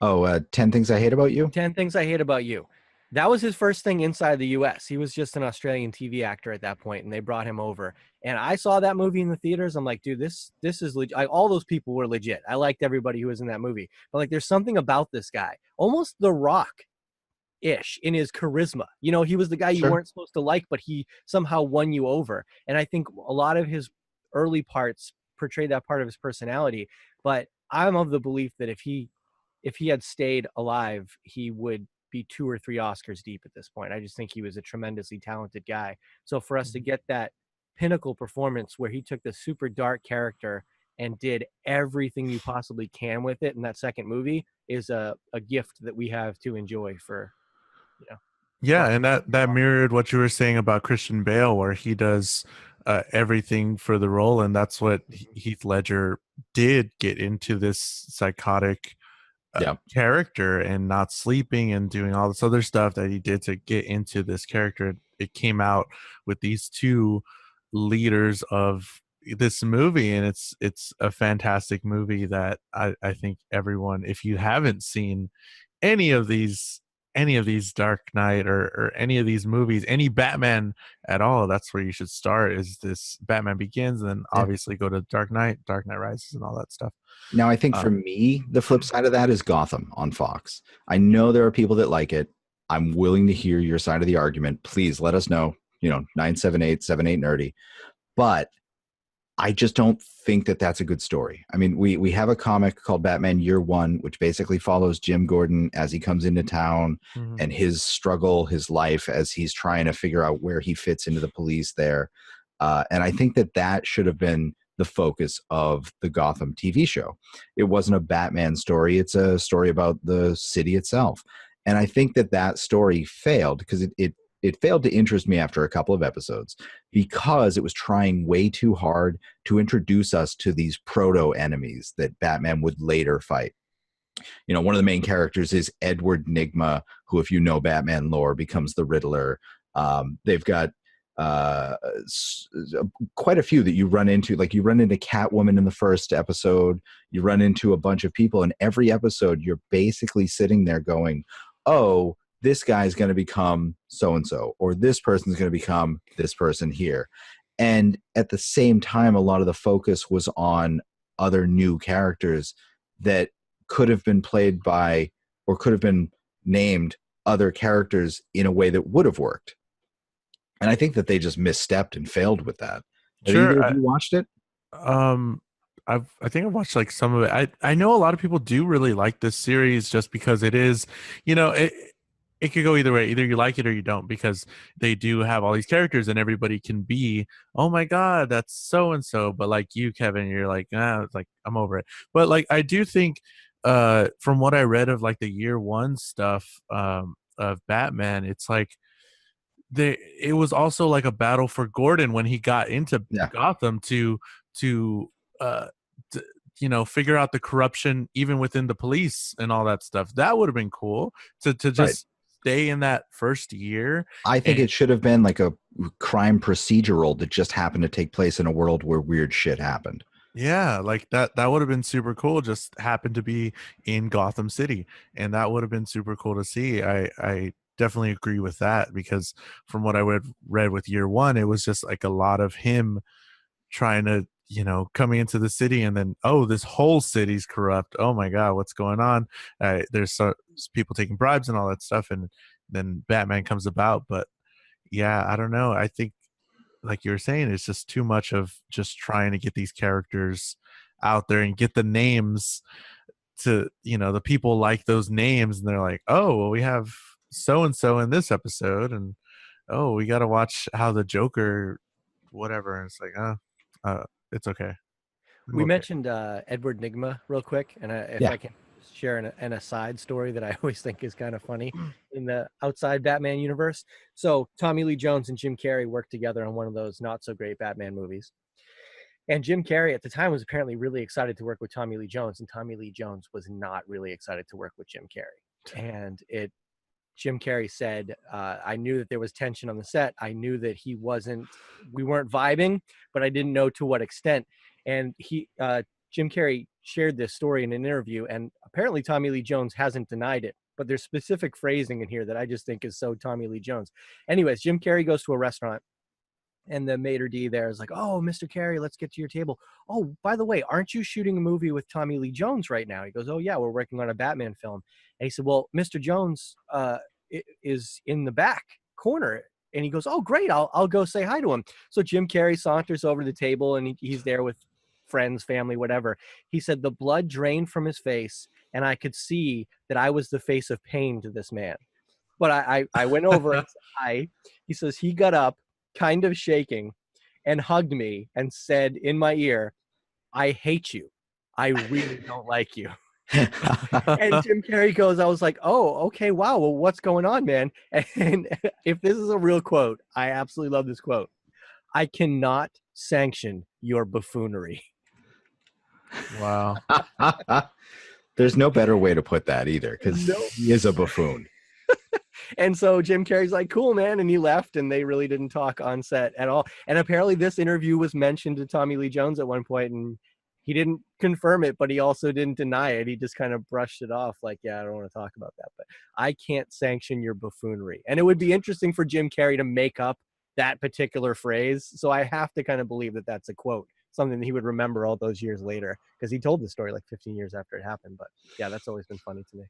Speaker 2: 10 Things I Hate About You?
Speaker 4: 10 Things I Hate About You. That was his first thing inside the U.S. He was just an Australian TV actor at that point, and they brought him over. And I saw that movie in the theaters. I'm like, dude, this is legit. All those people were legit. I liked everybody who was in that movie. But like, there's something about this guy, almost The Rock-ish in his charisma. You know, he was the guy you weren't supposed to like, but he somehow won you over. And I think a lot of his early parts portrayed that part of his personality. But I'm of the belief that if he had stayed alive, he would be 2 or 3 Oscars deep at this point. I just think he was a tremendously talented guy. So for us to get that pinnacle performance where he took this super dark character and did everything you possibly can with it in that second movie, is a gift that we have to enjoy for,
Speaker 3: Yeah, and that mirrored what you were saying about Christian Bale, where he does everything for the role, and that's what Heath Ledger did, get into this psychotic character and not sleeping and doing all this other stuff that he did to get into this character. It came out with these two leaders of this movie, and it's a fantastic movie that I think everyone, if you haven't seen any of these Dark Knight or any of these movies, any Batman at all, that's where you should start, is this Batman Begins, and then obviously go to Dark Knight Rises, and all that stuff.
Speaker 2: Now, I think for me, the flip side of that is Gotham on Fox. I know there are people that like it. I'm willing to hear your side of the argument. Please let us know, 978-78-nerdy. But I just don't think that that's a good story. I mean, we have a comic called Batman Year One, which basically follows Jim Gordon as he comes into town and his struggle, his life as he's trying to figure out where he fits into the police there. And I think that should have been the focus of the Gotham TV show. It wasn't a Batman story. It's a story about the city itself. And I think that story failed because it failed to interest me after a couple of episodes because it was trying way too hard to introduce us to these proto-enemies that Batman would later fight. One of the main characters is Edward Nygma, who, if you know Batman lore, becomes the Riddler. They've got quite a few that you run into. Like, you run into Catwoman in the first episode. You run into a bunch of people. In every episode, you're basically sitting there going, oh, this guy's going to become so-and-so, or this person's going to become this person here. And at the same time, a lot of the focus was on other new characters that could have been played by, or could have been named other characters in a way that would have worked. And I think that they just misstepped and failed with that.
Speaker 3: Sure.
Speaker 2: Have you watched it?
Speaker 3: I think I've watched like some of it. I know a lot of people do really like this series just because it is, it could go either way. Either you like it or you don't, because they do have all these characters and everybody can be, oh my God, that's so-and-so. But like you, Kevin, you're like, like, I'm over it. But like, I do think from what I read of like the Year One stuff of Batman, it's like it was also like a battle for Gordon when he got into Gotham to figure out the corruption even within the police and all that stuff. That would have been cool to just stay in that first year.
Speaker 2: I think it should have been like a crime procedural that just happened to take place in a world where weird shit happened.
Speaker 3: Yeah, like that would have been super cool. Just happened to be in Gotham City, and that would have been super cool to see. I definitely agree with that, because from what I read with Year One, it was just like a lot of him trying to, coming into the city, and then, oh, this whole city's corrupt. Oh my God, what's going on? There's people taking bribes and all that stuff, and then Batman comes about. But yeah, I don't know. I think, like you were saying, it's just too much of just trying to get these characters out there and get the names to, the people like those names, and they're like, oh, well, we have so-and-so in this episode, and oh, we got to watch how the Joker, whatever. And it's like, it's okay.
Speaker 4: We mentioned Edward Nygma real quick, and if I can share an aside story that I always think is kind of funny in the outside Batman universe. So Tommy Lee Jones and Jim Carrey worked together on one of those not so great Batman movies. And Jim Carrey at the time was apparently really excited to work with Tommy Lee Jones, and Tommy Lee Jones was not really excited to work with Jim Carrey. And Jim Carrey said, I knew that there was tension on the set. I knew that we weren't vibing, but I didn't know to what extent. And Jim Carrey shared this story in an interview, and apparently Tommy Lee Jones hasn't denied it, but there's specific phrasing in here that I just think is so Tommy Lee Jones. Anyways, Jim Carrey goes to a restaurant, and the maitre d' there is like, oh, Mr. Carrey, let's get to your table. Oh, by the way, aren't you shooting a movie with Tommy Lee Jones right now? He goes, oh yeah, we're working on a Batman film. And he said, well, Mr. Jones is in the back corner. And he goes, oh, great, I'll go say hi to him. So Jim Carrey saunters over to the table, and he's there with friends, family, whatever. He said the blood drained from his face, and I could see that I was the face of pain to this man. But I went over and said hi. He says he got up, kind of shaking, and hugged me and said in my ear, I hate you. I really don't like you. And Jim Carrey goes, I was like, oh, okay, wow, well, what's going on, man? And if this is a real quote, I absolutely love this quote. I cannot sanction your buffoonery.
Speaker 3: Wow.
Speaker 2: There's no better way to put that either, because he is a buffoon.
Speaker 4: And so Jim Carrey's like, cool, man. And he left, and they really didn't talk on set at all. And apparently this interview was mentioned to Tommy Lee Jones at one point, and he didn't confirm it, but he also didn't deny it. He just kind of brushed it off like, yeah, I don't want to talk about that, but I can't sanction your buffoonery. And it would be interesting for Jim Carrey to make up that particular phrase. So I have to kind of believe that that's a quote, something that he would remember all those years later, because he told the story like 15 years after it happened. But yeah, that's always been funny to me.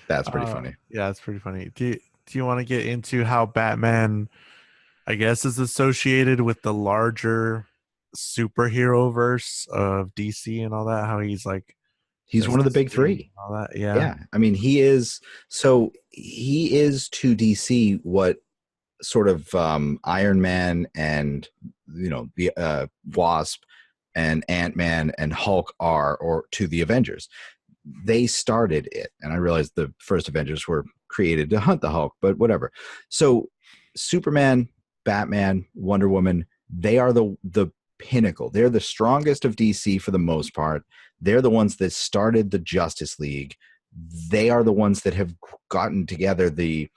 Speaker 2: That's pretty funny.
Speaker 3: Yeah, it's pretty funny. Do you want to get into how Batman, I guess, is associated with the larger superhero verse of DC and all that? How he's like,
Speaker 2: he's one of the big three.
Speaker 3: All that, yeah.
Speaker 2: I mean, he is to DC what sort of Iron Man and the Wasp and Ant-Man and Hulk are, or to the Avengers. They started it, and I realized the first Avengers were created to hunt the Hulk, but whatever. So Superman, Batman, Wonder Woman, they are the pinnacle. They're the strongest of DC for the most part. They're the ones that started the Justice League. They are the ones that have gotten together the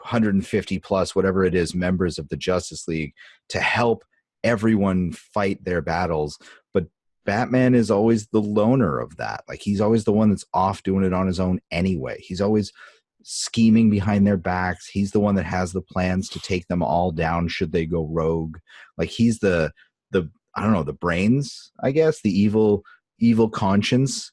Speaker 2: 150 plus, whatever it is, members of the Justice League to help everyone fight their battles. But Batman is always the loner of that. Like, he's always the one that's off doing it on his own anyway. He's always scheming behind their backs. He's the one that has the plans to take them all down should they go rogue. Like, he's the I don't know, the brains, I guess, the evil conscience.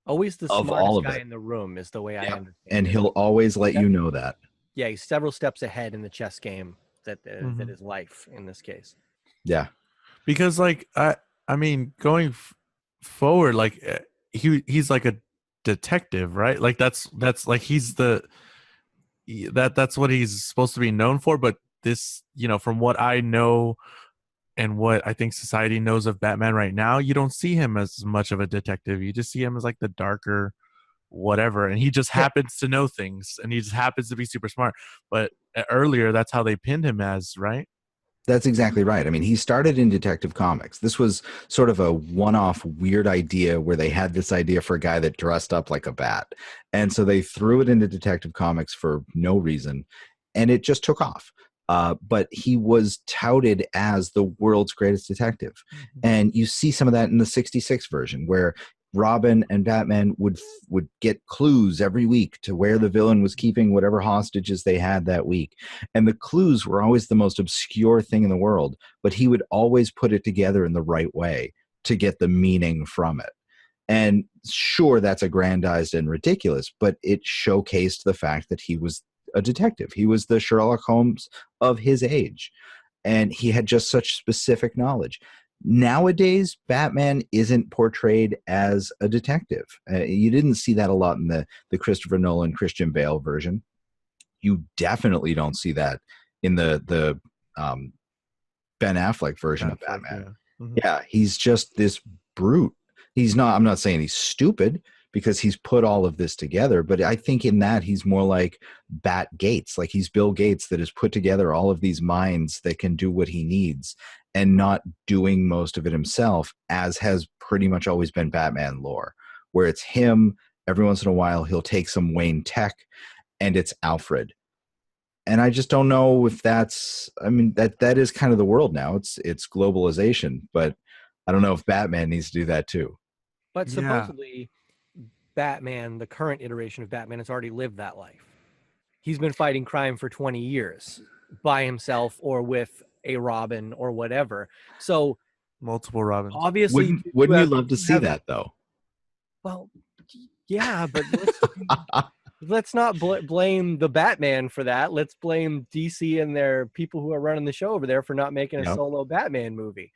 Speaker 4: Always the smartest guy in the room is the way I understand it.
Speaker 2: And he'll always let you know that.
Speaker 4: Yeah, he's several steps ahead in the chess game that is life in this case.
Speaker 2: Yeah.
Speaker 3: Because like I mean, going forward, like he's like a detective, right? Like that's like he's that's what he's supposed to be known for. But this, from what I know and what I think society knows of Batman right now, you don't see him as much of a detective. You just see him as like the darker whatever, and he just happens to know things, and he just happens to be super smart. But earlier, that's how they pinned him as, right?
Speaker 2: That's exactly right. I mean, he started in Detective Comics. This was sort of a one-off weird idea where they had this idea for a guy that dressed up like a bat. And so they threw it into Detective Comics for no reason, and it just took off. But he was touted as the world's greatest detective. And you see some of that in the 66 version, where Robin and Batman would get clues every week to where the villain was keeping whatever hostages they had that week. And the clues were always the most obscure thing in the world, but he would always put it together in the right way to get the meaning from it. And sure, that's aggrandized and ridiculous, but it showcased the fact that he was a detective. He was the Sherlock Holmes of his age, and he had just such specific knowledge. Nowadays, Batman isn't portrayed as a detective. You didn't see that a lot in the Christopher Nolan, Christian Bale version. You definitely don't see that in the Ben Affleck version of Batman. Yeah, he's just this brute. He's not. I'm not saying he's stupid, because he's put all of this together, but I think in that he's more like Bat Gates. Like, he's Bill Gates that has put together all of these minds that can do what he needs, and not doing most of it himself, as has pretty much always been Batman lore, where it's him. Every once in a while, he'll take some Wayne Tech, and it's Alfred. And I just don't know if that's, I mean, that is kind of the world now. It's globalization, but I don't know if Batman needs to do that too.
Speaker 4: But supposedly Batman, the current iteration of Batman, has already lived that life. He's been fighting crime for 20 years by himself or with a Robin or whatever. So
Speaker 3: multiple Robins.
Speaker 4: Obviously,
Speaker 2: wouldn't you love to see that though?
Speaker 4: Well, yeah, but let's not blame the Batman for that. Let's blame DC and their people who are running the show over there for not making a solo Batman movie.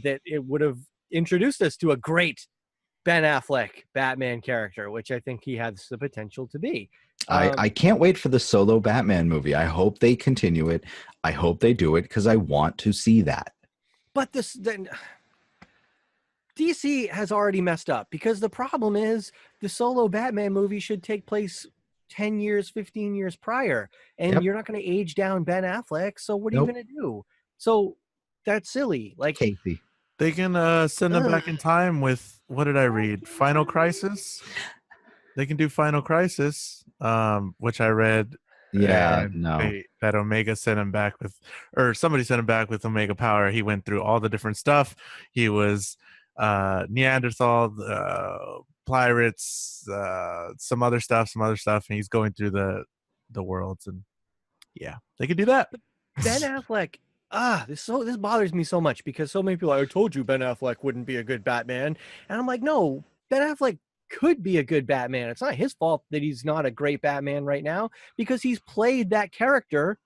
Speaker 4: That it would have introduced us to a great Ben Affleck Batman character, which I think he has the potential to be.
Speaker 2: I can't wait for the solo Batman movie. I hope they continue it. I hope they do it, because I want to see that.
Speaker 4: But this then, DC has already messed up, because the problem is the solo Batman movie should take place 10 years, 15 years prior, and you're not going to age down Ben Affleck. So what are you going to do? So that's silly. Like,
Speaker 2: Casey.
Speaker 3: They can send them back in time with, what did I read? Final Crisis. They can do Final Crisis, which I read.
Speaker 2: Yeah,
Speaker 3: and
Speaker 2: no.
Speaker 3: That Omega sent him back with, or somebody sent him back with Omega Power. He went through all the different stuff. He was Neanderthal, pirates, some other stuff, and he's going through the worlds, and yeah, they could do that.
Speaker 4: Ben Affleck. This bothers me so much, because so many people are, I told you Ben Affleck wouldn't be a good Batman. And I'm like, no, Ben Affleck could be a good Batman. It's not his fault that he's not a great Batman right now, because he's played that character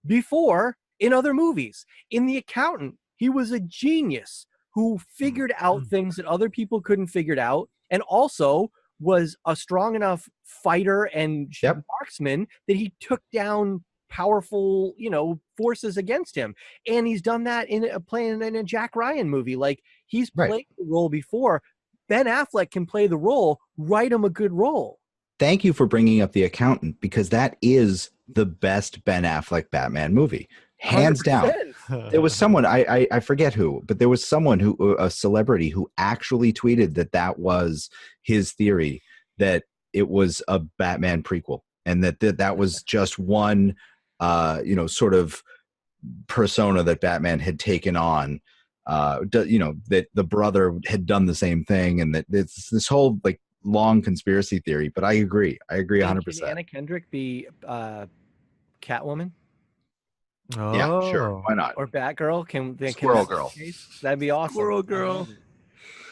Speaker 4: before in other movies. In The Accountant, he was a genius who figured out things that other people couldn't figure out, and also was a strong enough fighter and marksman that he took down powerful, forces against him. And he's done that playing in a Jack Ryan movie. Like, he's played the role before. Ben Affleck can play the role. Write him a good role.
Speaker 2: Thank you for bringing up The Accountant, because that is the best Ben Affleck Batman movie, hands
Speaker 4: 100%.
Speaker 2: down. There was someone, I forget who, but there was someone a celebrity who actually tweeted that was his theory, that it was a Batman prequel, and that was just one sort of persona that Batman had taken on, that the brother had done the same thing, and that it's this whole like long conspiracy theory. But I agree 100%.
Speaker 4: Can Anna Kendrick be Catwoman?
Speaker 2: Oh. Yeah, sure. Why not?
Speaker 4: Or Batgirl?
Speaker 2: Squirrel Girl.
Speaker 4: That'd be awesome.
Speaker 3: Squirrel Girl.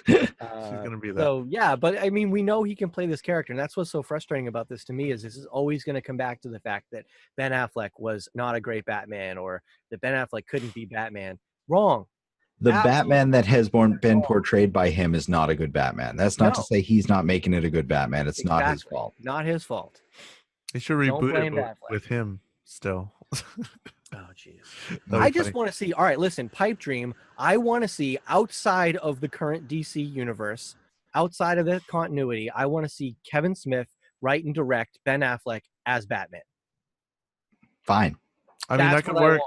Speaker 3: She's gonna be that.
Speaker 4: So yeah, but I mean, we know he can play this character, and that's what's so frustrating about this to me, is this is always going to come back to the fact that Ben Affleck was not a great Batman, or that Ben Affleck couldn't be Batman. Wrong.
Speaker 2: The Batman that has been portrayed by him is not a good Batman. That's not to say he's not making it a good Batman. It's not his fault.
Speaker 4: Not his fault.
Speaker 3: They should reboot it with him still.
Speaker 4: Oh, jeez. I just want to see, all right, listen, pipe dream. I want to see, outside of the current DC universe, outside of the continuity, I want to see Kevin Smith write and direct Ben Affleck as Batman.
Speaker 2: Fine.
Speaker 3: I mean, that could work.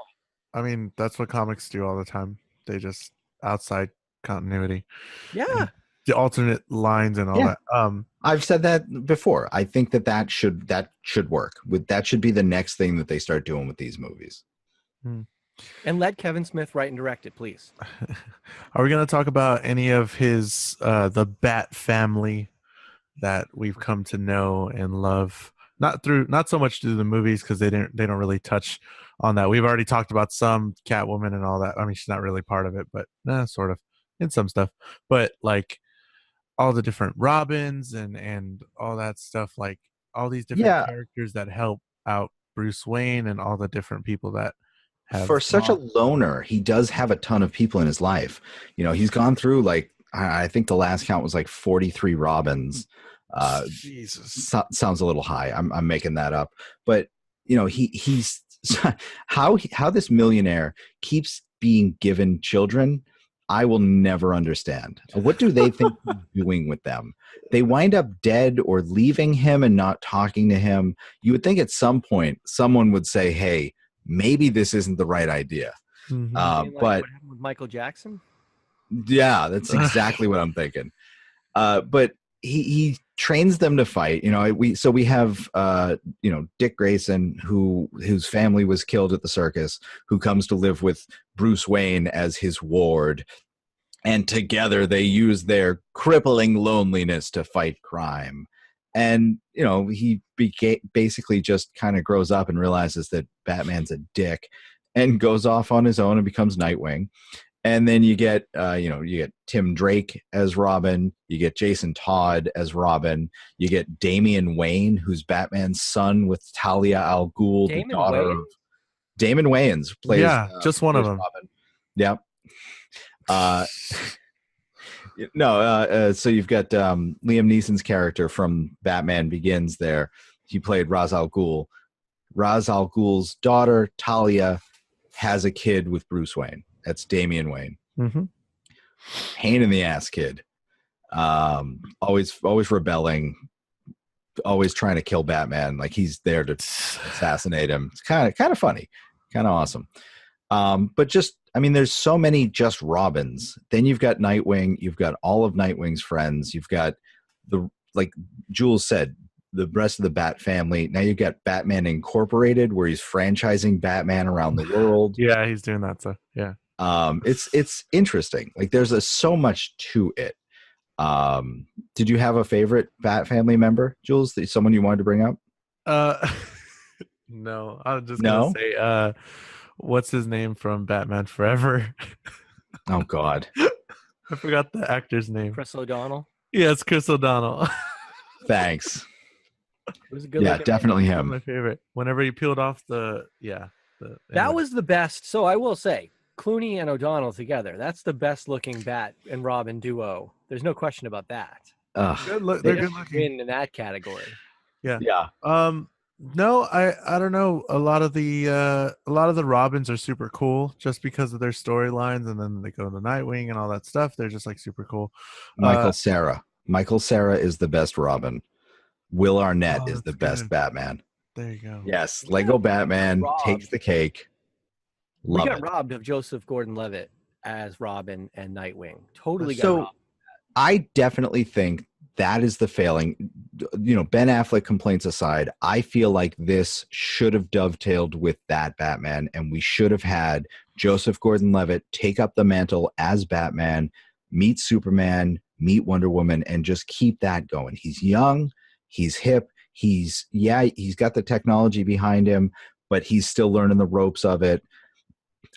Speaker 3: I mean, that's what comics do all the time. They just outside continuity.
Speaker 4: Yeah.
Speaker 3: The alternate lines and all that.
Speaker 2: I've said that before. I think that should work. That should be the next thing that they start doing with these movies.
Speaker 4: And let Kevin Smith write and direct it, please.
Speaker 3: Are we going to talk about any of his the Bat family that we've come to know and love? Not so much through the movies, because they don't really touch on that. We've already talked about some Catwoman and all that. I mean, she's not really part of it, but sort of in some stuff. But like all the different Robins and all that stuff, like all these different characters that help out Bruce Wayne and all the different people that have.
Speaker 2: For such a loner, he does have a ton of people in his life. He's gone through, like, I think the last count was like 43 Robins.
Speaker 3: Jesus,
Speaker 2: sounds a little high. I'm making that up, but he's how this millionaire keeps being given children. I will never understand. What do they think he's doing with them? They wind up dead or leaving him and not talking to him. You would think at some point someone would say, "Hey, maybe this isn't the right idea."
Speaker 4: But what happened with Michael Jackson?
Speaker 2: Yeah, that's exactly what I'm thinking. But he trains them to fight. We have Dick Grayson, whose family was killed at the circus, who comes to live with Bruce Wayne as his ward, and together they use their crippling loneliness to fight crime. And he basically just kind of grows up and realizes that Batman's a dick, and goes off on his own and becomes Nightwing. And then you get Tim Drake as Robin. You get Jason Todd as Robin. You get Damian Wayne, who's Batman's son, with Talia al Ghul, the daughter of Damon Wayans. Plays,
Speaker 3: just one of them.
Speaker 2: Robin. Yep. So you've got Liam Neeson's character from Batman Begins there. He played Ra's al Ghul. Ra's al Ghul's daughter, Talia, has a kid with Bruce Wayne. That's Damian Wayne.
Speaker 3: Mm-hmm.
Speaker 2: pain in the ass kid. Always rebelling, always trying to kill Batman. Like he's there to assassinate him. It's kind of funny, kind of awesome. But just, I mean, there's so many just Robins. Then you've got Nightwing. You've got all of Nightwing's friends. You've got like Jules said, the rest of the Bat family. Now you've got Batman Incorporated, where he's franchising Batman around the world.
Speaker 3: Yeah, he's doing that stuff. Yeah.
Speaker 2: It's interesting. Like there's so much to it. Did you have a favorite Bat family member, Jules? Someone you wanted to bring up?
Speaker 3: No, I was just gonna say, what's his name from Batman Forever?
Speaker 2: Oh God,
Speaker 3: I forgot the actor's name.
Speaker 4: Chris O'Donnell.
Speaker 3: Yeah, it's Chris O'Donnell.
Speaker 2: Thanks.
Speaker 4: It was a good.
Speaker 2: Yeah, definitely him.
Speaker 3: My favorite. Whenever he peeled off that
Speaker 4: was the best. So I will say, Clooney and O'Donnell together. That's the best looking Bat and Robin duo. There's no question about that.
Speaker 3: They're good looking
Speaker 4: in that category.
Speaker 3: Yeah.
Speaker 2: Yeah.
Speaker 3: No, I don't know. A lot of the Robins are super cool just because of their storylines, and then they go to Nightwing and all that stuff. They're just like super cool.
Speaker 2: Michael Cera is the best Robin. Will Arnett is the best Batman.
Speaker 3: There you go.
Speaker 2: Yes, Lego Batman takes the cake.
Speaker 4: We got robbed of Joseph Gordon-Levitt as Robin and Nightwing. Totally got robbed.
Speaker 2: I definitely think that is the failing. You know, Ben Affleck complaints aside, I feel like this should have dovetailed with that Batman, and we should have had Joseph Gordon-Levitt take up the mantle as Batman, meet Superman, meet Wonder Woman, and just keep that going. He's young, he's hip, he's got the technology behind him, but he's still learning the ropes of it.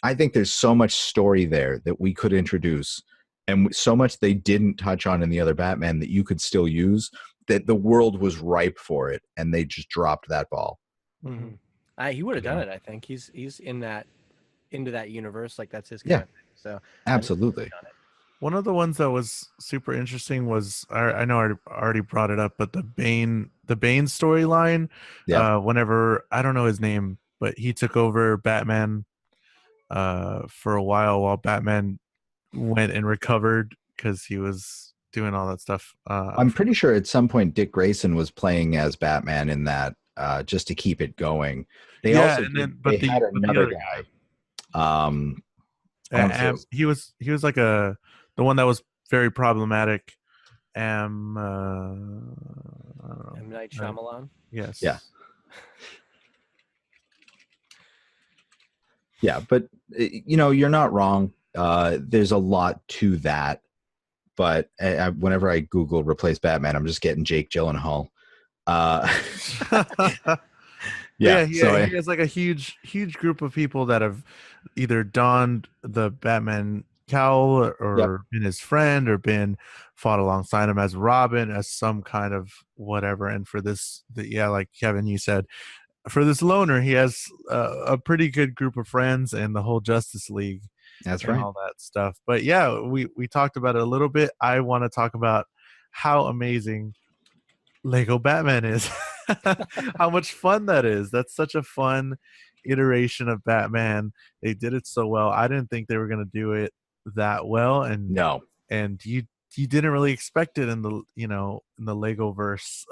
Speaker 2: I think there's so much story there that we could introduce, and so much they didn't touch on in the other Batman that you could still use, that the world was ripe for it, and they just dropped that ball.
Speaker 4: Mm-hmm. He would have done it. I think he's into that universe. Like that's his kind of thing. So
Speaker 2: absolutely.
Speaker 3: One of the ones that was super interesting was, I know I already brought it up, but the Bane storyline.
Speaker 2: Yeah.
Speaker 3: Whenever, I don't know his name, but he took over Batman for a while Batman went and recovered because he was doing all that stuff.
Speaker 2: I'm pretty sure at some point Dick Grayson was playing as Batman in that, just to keep it going. They had another guy.
Speaker 3: He was like the one that was very problematic.
Speaker 4: M. Night Shyamalan.
Speaker 3: Yes.
Speaker 2: Yeah. Yeah, but you're not wrong. There's a lot to that, but whenever I Google replace Batman, I'm just getting Jake Gyllenhaal.
Speaker 3: He has like a huge group of people that have either donned the Batman cowl or been his friend or been fought alongside him as Robin, as some kind of whatever. And for this, like Kevin, you said, for this loner, he has a pretty good group of friends and the whole Justice League.
Speaker 2: That's right.
Speaker 3: All that stuff. But yeah, we talked about it a little bit. I want to talk about how amazing Lego Batman is. How much fun that is. That's such a fun iteration of Batman. They did it so well. I didn't think they were going to do it that well. And
Speaker 2: no.
Speaker 3: And you didn't really expect it in the Lego verse.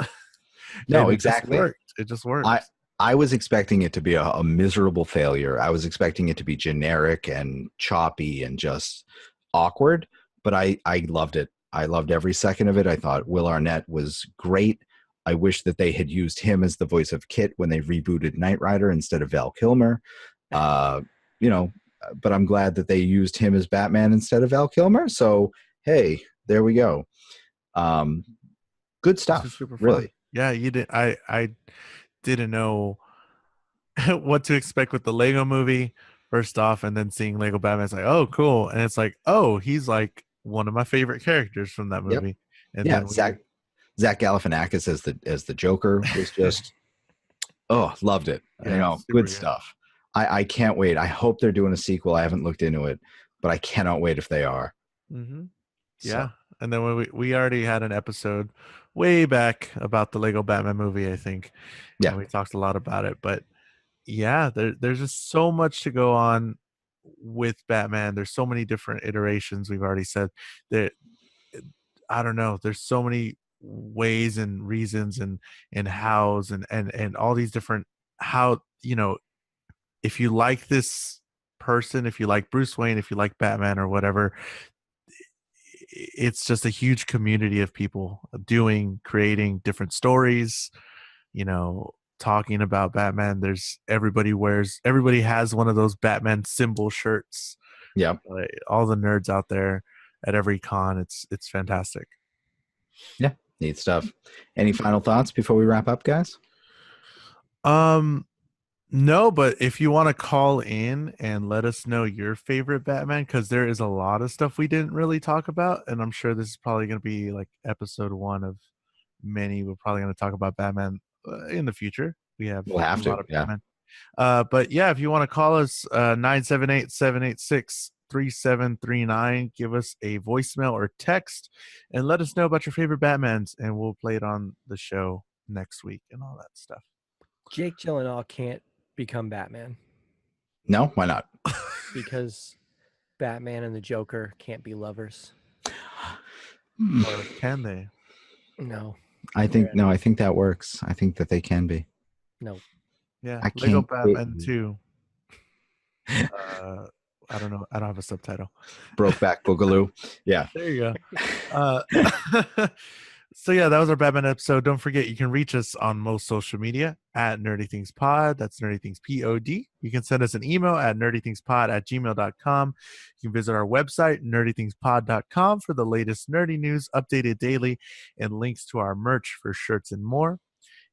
Speaker 2: No, exactly.
Speaker 3: It just worked.
Speaker 2: I was expecting it to be a miserable failure. I was expecting it to be generic and choppy and just awkward, but I loved it. I loved every second of it. I thought Will Arnett was great. I wish that they had used him as the voice of Kit when they rebooted Knight Rider instead of Val Kilmer. But I'm glad that they used him as Batman instead of Val Kilmer. So, hey, there we go. Good stuff, really.
Speaker 3: Yeah, you did. I didn't know what to expect with the Lego movie first off, and then seeing Lego Batman, it's like, oh, cool. And it's like, oh, he's like one of my favorite characters from that movie. Yep. And
Speaker 2: then Zach Galifianakis as the Joker was just loved it. Good stuff. I can't wait. I hope they're doing a sequel. I haven't looked into it, but I cannot wait if they are.
Speaker 3: Mm-hmm. Yeah. And then we already had an episode way back about the Lego Batman movie, I think. Yeah. And we talked a lot about it, but yeah, there's just so much to go on with Batman. There's so many different iterations. We've already said that. I don't know. There's so many ways and reasons and hows and all these different how, if you like this person, if you like Bruce Wayne, if you like Batman or whatever, it's just a huge community of people creating different stories, talking about Batman. Everybody has one of those Batman symbol shirts.
Speaker 2: Yeah.
Speaker 3: All the nerds out there at every con. It's fantastic.
Speaker 2: Yeah. Neat stuff. Any final thoughts before we wrap up, guys?
Speaker 3: No, but if you want to call in and let us know your favorite Batman, because there is a lot of stuff we didn't really talk about, and I'm sure this is probably going to be like episode 1 of many. We're probably going to talk about Batman in the future. We'll have a lot of Batman. But yeah, if you want to call us, 978-786-3739, give us a voicemail or text and let us know about your favorite Batmans, and we'll play it on the show next week and all that stuff.
Speaker 4: Jake Gyllenhaal can't become Batman.
Speaker 2: No, why not?
Speaker 4: Because Batman and the Joker can't be lovers.
Speaker 3: Or can they?
Speaker 4: No.
Speaker 2: I think that works. I think that they can be.
Speaker 4: No.
Speaker 3: Yeah, Lego Batman 2. I don't know. I don't have a subtitle.
Speaker 2: Brokeback Boogaloo. Yeah.
Speaker 3: There you go. So yeah, that was our Batman episode. Don't forget, you can reach us on most social media at Nerdy Things Pod. That's Nerdy Things Pod. You can send us an email at nerdythingspod@gmail.com. You can visit our website, nerdythingspod.com, for the latest nerdy news, updated daily, and links to our merch for shirts and more.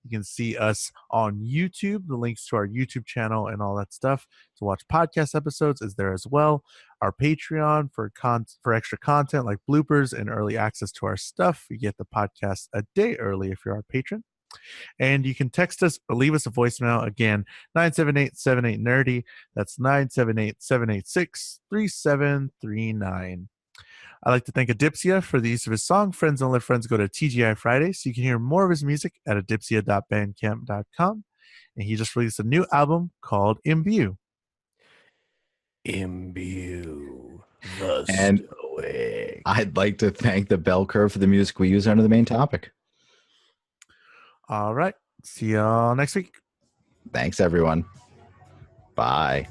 Speaker 3: You can see us on YouTube. The links to our YouTube channel and all that stuff to watch podcast episodes is there as well. Our Patreon for extra content like bloopers and early access to our stuff. You get the podcast a day early if you're our patron. And you can text us or leave us a voicemail. Again, 978-78-NERDY. That's 978-786-3739. I'd like to thank Adipsia for the use of his song, Friends Don't Let Friends Go to TGI Fridays. You can hear more of his music at adipsia.bandcamp.com. And he just released a new album called Imbue.
Speaker 4: Imbue the
Speaker 2: Stoic. I'd like to thank the Bell Curve for the music we use under the main topic.
Speaker 3: All right. See y'all next week.
Speaker 2: Thanks, everyone. Bye.